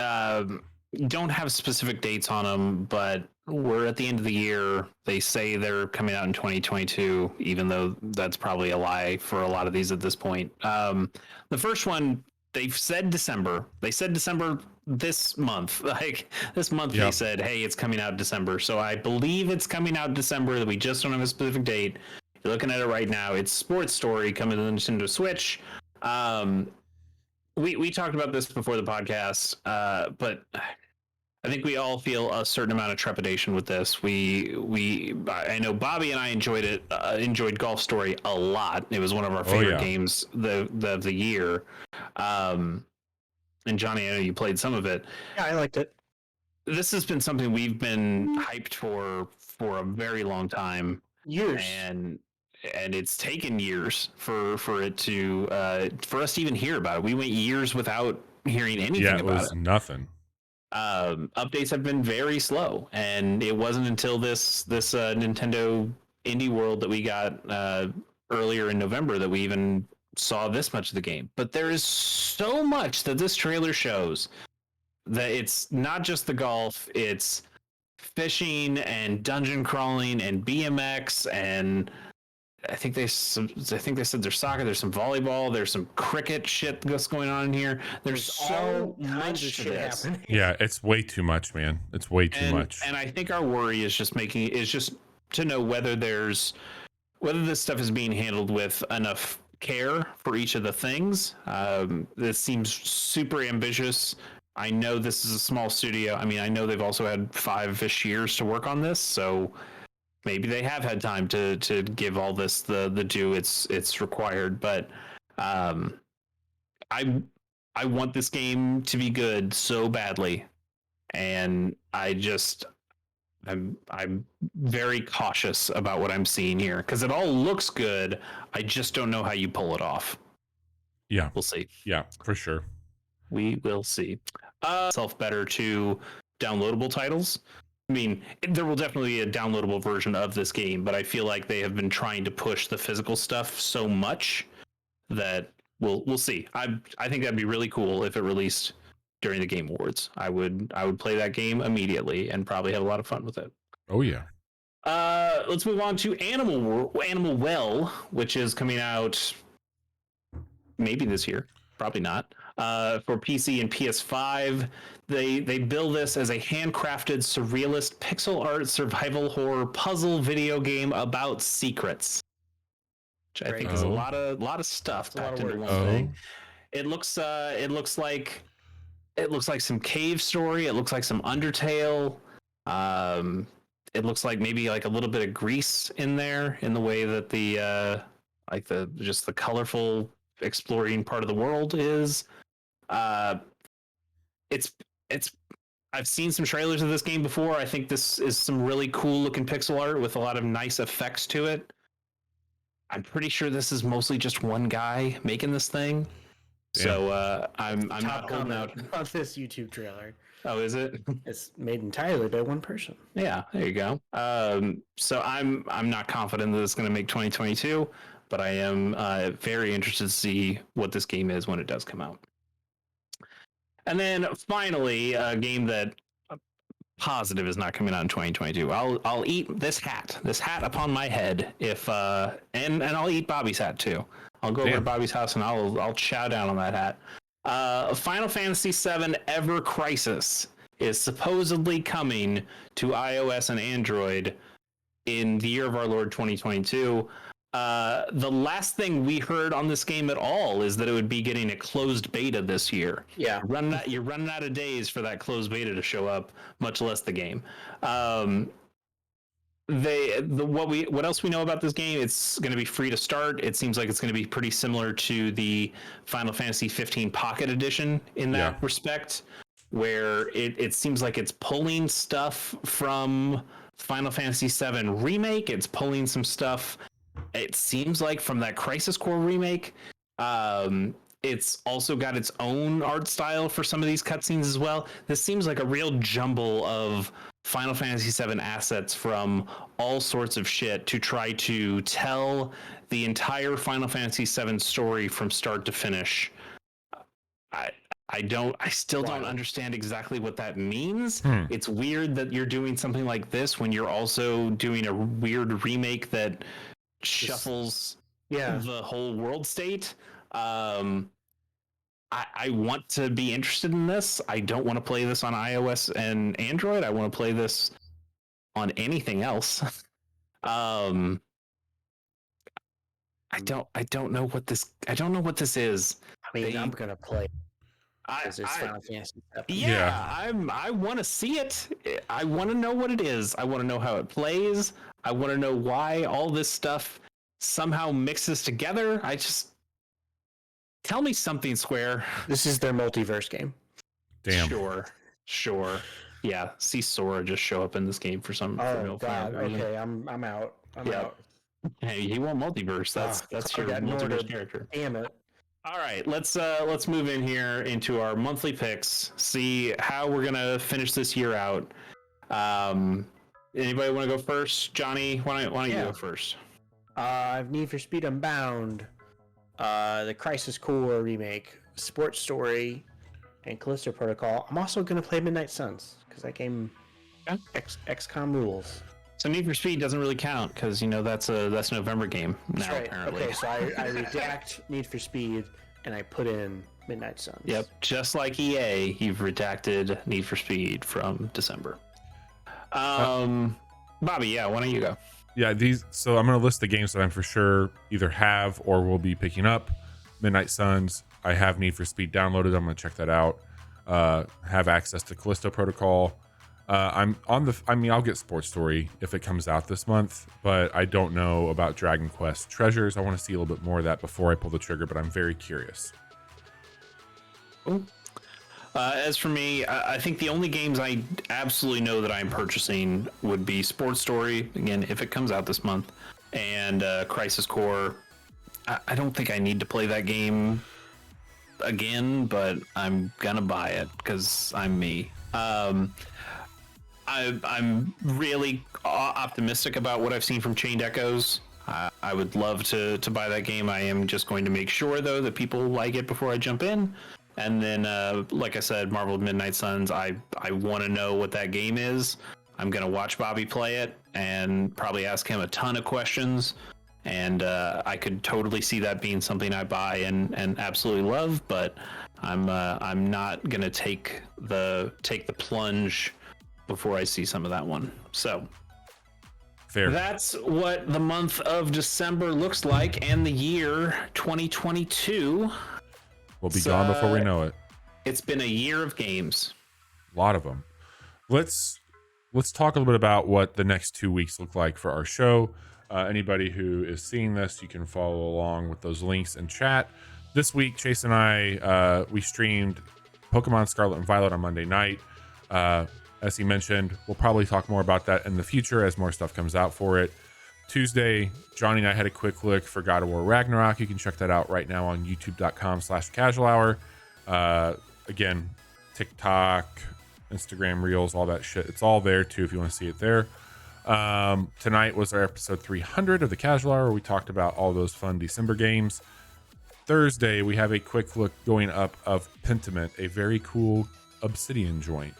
don't have specific dates on them, but we're at the end of the year. They say they're coming out in 2022, even though that's probably a lie for a lot of these at this point. The first one, they've said December. They said December this month. Like this month, They said, hey, it's coming out December. So I believe it's coming out December. That we just don't have a specific date. You're looking at it right now. It's Sports Story coming to the Nintendo Switch. We talked about this before the podcast, but I think we all feel a certain amount of trepidation with this. I know Bobby and I enjoyed Golf Story a lot. It was one of our favorite games the year. And Johnny, I know you played some of it. Yeah, I liked it. This has been something we've been hyped for a very long time. Years. And it's taken years for it to for us to even hear about it. We went years without hearing anything about it. Yeah, it was nothing. Updates have been very slow, and it wasn't until this Nintendo Indie World that we got earlier in November that we even saw this much of the game. But there is so much that this trailer shows that it's not just the golf, it's fishing and dungeon crawling and BMX, and I think they said there's soccer, there's some volleyball, there's some cricket shit that's going on in here. There's so much shit happening. Yeah, it's way too much, man. It's way too much. And I think our worry is just to know whether this stuff is being handled with enough care for each of the things. This seems super ambitious. I know this is a small studio. I mean, I know they've also had 5-ish years to work on this, so maybe they have had time to give all this the due it's required. But I want this game to be good so badly, and I'm very cautious about what I'm seeing here because it all looks good. I just don't know how you pull it off. Yeah, we'll see. Yeah, for sure. We will see. Better to downloadable titles. I mean, there will definitely be a downloadable version of this game, but I feel like they have been trying to push the physical stuff so much that we'll see. I think that'd be really cool if it released during the Game Awards. I would play that game immediately and probably have a lot of fun with it. Oh yeah. Let's move on to Animal Well, which is coming out maybe this year, probably not. For PC and PS5, they bill this as a handcrafted surrealist pixel art survival horror puzzle video game about secrets, which I think is a lot of stuff packed into one thing. It looks like some cave story. It looks like some Undertale. It looks like maybe like a little bit of Grease in there in the way that the colorful exploring part of the world is. I've seen some trailers of this game before. I think this is some really cool looking pixel art with a lot of nice effects to it. I'm pretty sure this is mostly just one guy making this thing. Damn. So I'm not holding out on this YouTube trailer. Oh, is it? It's made entirely by one person. Yeah, there you go. So I'm not confident that it's going to make 2022, but I am very interested to see what this game is when it does come out. And then finally, a game that positive is not coming out in 2022. I'll eat this hat upon my head if and I'll eat Bobby's hat too. I'll go over to Bobby's house and I'll chow down on that hat. Final Fantasy VII Ever Crisis is supposedly coming to iOS and Android in the year of our Lord 2022. The last thing we heard on this game at all is that it would be getting a closed beta this year. Yeah, You're running out of days for that closed beta to show up, much less the game. What else we know about this game? It's going to be free to start. It seems like it's going to be pretty similar to the Final Fantasy 15 Pocket Edition in that respect, where it seems like it's pulling stuff from Final Fantasy 7 Remake. It's pulling some stuff, it seems like, from that Crisis Core remake. It's also got its own art style for some of these cutscenes as well. This seems like a real jumble of Final Fantasy 7 assets from all sorts of shit to try to tell the entire Final Fantasy 7 story from start to finish. I still don't understand exactly what that means. It's weird that you're doing something like this when you're also doing a weird remake that shuffles the whole world state. I want to be interested in this. I don't want to play this on iOS and Android. I want to play this on anything else. I don't know what this is. I mean, I'm gonna play. It's Final Fantasy 7. I want to see it. I want to know what it is. I want to know how it plays. I want to know why all this stuff somehow mixes together. Tell me something, Square. This is their multiverse game. Damn. Sure. Yeah. See Sora just show up in this game for some. Oh God. Okay, I'm out. I'm out. Hey, he won't multiverse. That's your multiverse character. Damn it. All right, let's move in here into our monthly picks. See how we're gonna finish this year out. Anybody want to go first? Johnny, why don't you go first? I've Need for Speed Unbound, the Crisis Core remake, Sports Story, and Callisto Protocol. I'm also gonna play Midnight Suns because that game, XCOM rules. So Need for Speed doesn't really count because that's a November game now. That's right. Apparently. Okay, so I redact Need for Speed and I put in Midnight Suns. Yep, just like EA, you've redacted Need for Speed from December. Bobby, why don't you go? Yeah, so I'm going to list the games that I'm for sure either have or will be picking up. Midnight Suns, I have Need for Speed downloaded. I'm going to check that out. Have access to Callisto Protocol. I'll get Sports Story if it comes out this month, but I don't know about Dragon Quest Treasures. I want to see a little bit more of that before I pull the trigger, but I'm very curious. As for me, I think the only games I absolutely know that I'm purchasing would be Sports Story, again, if it comes out this month, and Crisis Core. I don't think I need to play that game again, but I'm gonna buy it because I'm me. I'm really optimistic about what I've seen from Chained Echoes. I would love to buy that game. I am just going to make sure, though, that people like it before I jump in. And then, like I said, Marvel Midnight Suns, I want to know what that game is. I'm going to watch Bobby play it and probably ask him a ton of questions. And I could totally see that being something I buy and absolutely love. But I'm not going to take the plunge before I see some of that one. So fair. That's what the month of December looks like, and the year 2022 will be gone before we know it. It's been a year of games. A lot of them. Let's talk a little bit about what the next 2 weeks look like for our show. Anybody who is seeing this, you can follow along with those links in chat. This week, Chase and I, we streamed Pokemon Scarlet and Violet on Monday night. As he mentioned, we'll probably talk more about that in the future as more stuff comes out for it. Tuesday, Johnny and I had a quick look for God of War Ragnarok. You can check that out right now on youtube.com/casual hour. Again, TikTok, Instagram Reels, all that shit. It's all there too if you want to see it there. Tonight was our episode 300 of the Casual Hour, where we talked about all those fun December games. Thursday, we have a quick look going up of Pentiment, a very cool Obsidian joint.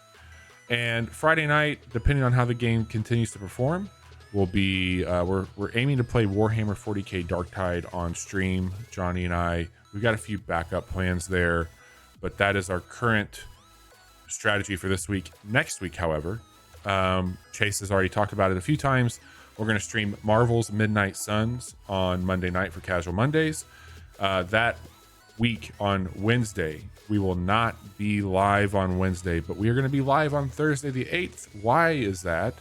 And Friday night, depending on how the game continues to perform, we'll be we're aiming to play Warhammer 40k Darktide on stream. Johnny and I, we've got a few backup plans there, but that is our current strategy for this week. Next week, however, Chase has already talked about it a few times. We're going to stream Marvel's Midnight Suns on Monday night for Casual Mondays. That week on Wednesday, we will not be live on Wednesday, but we are going to be live on Thursday the 8th. Why is that?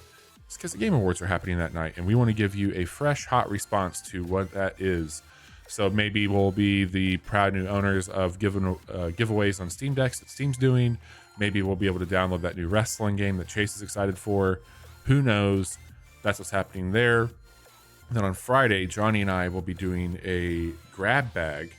It's because the Game Awards are happening that night, and we want to give you a fresh, hot response to what that is. So maybe we'll be the proud new owners of giveaways on Steam Decks that Steam's doing. Maybe we'll be able to download that new wrestling game that Chase is excited for. Who knows? That's what's happening there. And then on Friday, Johnny and I will be doing a grab bag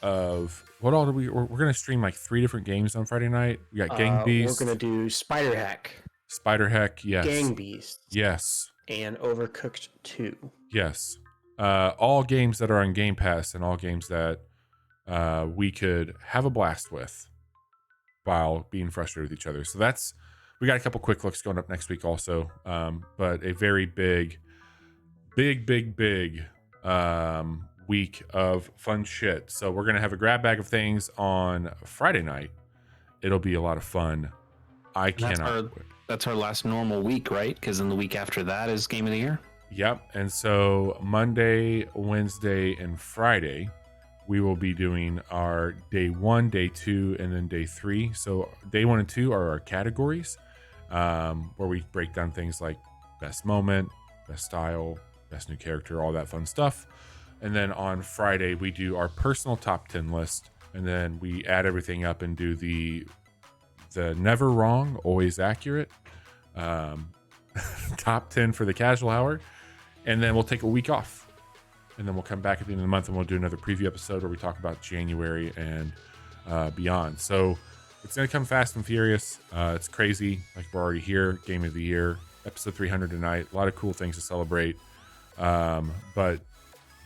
of what all do we're going to stream like 3 different games on Friday night. We got Gang Beast. We're going to do Spider Hack. Spider Hack, yes. Gang Beast. Yes. And Overcooked 2. Yes. All games that are on Game Pass and all games that we could have a blast with while being frustrated with each other. So we got a couple quick looks going up next week also. But a very big week of fun shit. So we're going to have a grab bag of things on Friday night. It'll be a lot of fun. That's our last normal week, right? Because then the week after that is Game of the Year. Yep. And so Monday, Wednesday, and Friday, we will be doing our day 1, day 2, and then day 3. So day 1 and 2 are our categories, where we break down things like best moment, best style, best new character, all that fun stuff. And then on Friday, we do our personal top 10 list, and then we add everything up and do the never wrong, always accurate top 10 for the casual hour. And then we'll take a week off, and then we'll come back at the end of the month and we'll do another preview episode where we talk about January and beyond. So it's going to come fast and furious. It's crazy. Like, we're already here. Game of the Year, episode 300 tonight. A lot of cool things to celebrate. But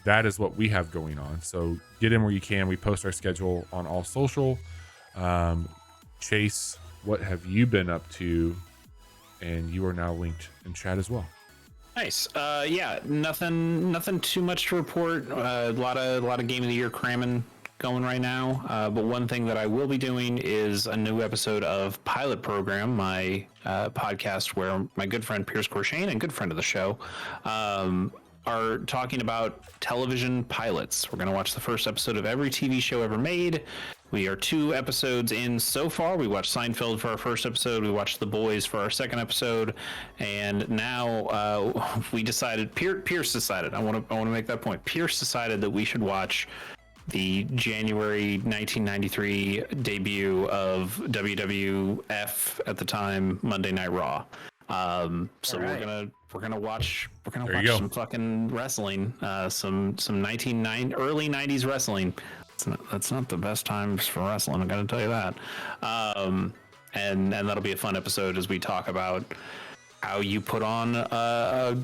that is what we have going on. So get in where you can. We post our schedule on all social. Chase, what have you been up to? And you are now linked in chat as well. Nice. Yeah, nothing too much to report. A lot of Game of the Year cramming going right now. But one thing that I will be doing is a new episode of Pilot Program, my podcast where my good friend Pierce Corshane and good friend of the show are talking about television pilots. We're going to watch the first episode of every TV show ever made. We are 2 episodes in so far. We watched Seinfeld for our first episode. We watched The Boys for our second episode, and now we decided. Pierce decided. I want to make that point. Pierce decided that we should watch the January 1993 debut of WWF at the time Monday Night Raw. So right. we're gonna watch some fucking wrestling, some early 90s wrestling. That's not the best times for wrestling, I'm gonna tell you that. And that'll be a fun episode as we talk about how you put on a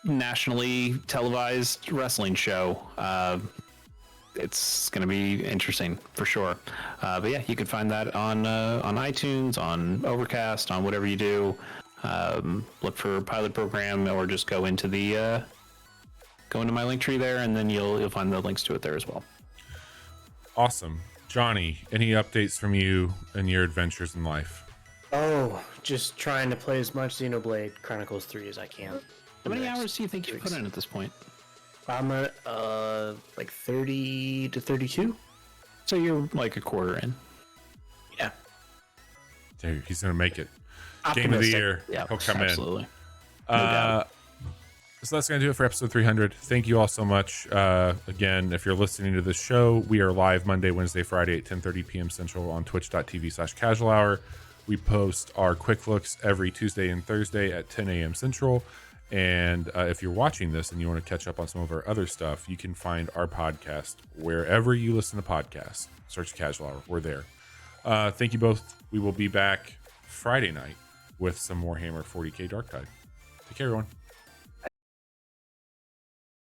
nationally televised wrestling show. It's going to be interesting for sure. But yeah, you can find that on iTunes, on Overcast, on whatever you do. Look for Pilot Program, or just go into my link tree there, and then you'll find the links to it there as well. Awesome. Johnny, any updates from you and your adventures in life? Oh, just trying to play as much Xenoblade Chronicles 3 as I can. How many hours do you think you've put in at this point? I'm at like 30 to 32. So you're like a quarter in. Yeah. Dude, he's gonna make it. Optimistic. Game of the Year. Yeah, he'll come absolutely. in. No doubt. So that's going to do it for episode 300. Thank you all so much. Again, if you're listening to this show, we are live Monday, Wednesday, Friday at 10:30 p.m. Central on twitch.tv/casual hour. We post our quick looks every Tuesday and Thursday at 10 a.m. Central. And if you're watching this and you want to catch up on some of our other stuff, you can find our podcast wherever you listen to podcasts. Search Casual Hour. We're there. Thank you both. We will be back Friday night with some more Warhammer 40k Dark Tide. Take care, everyone.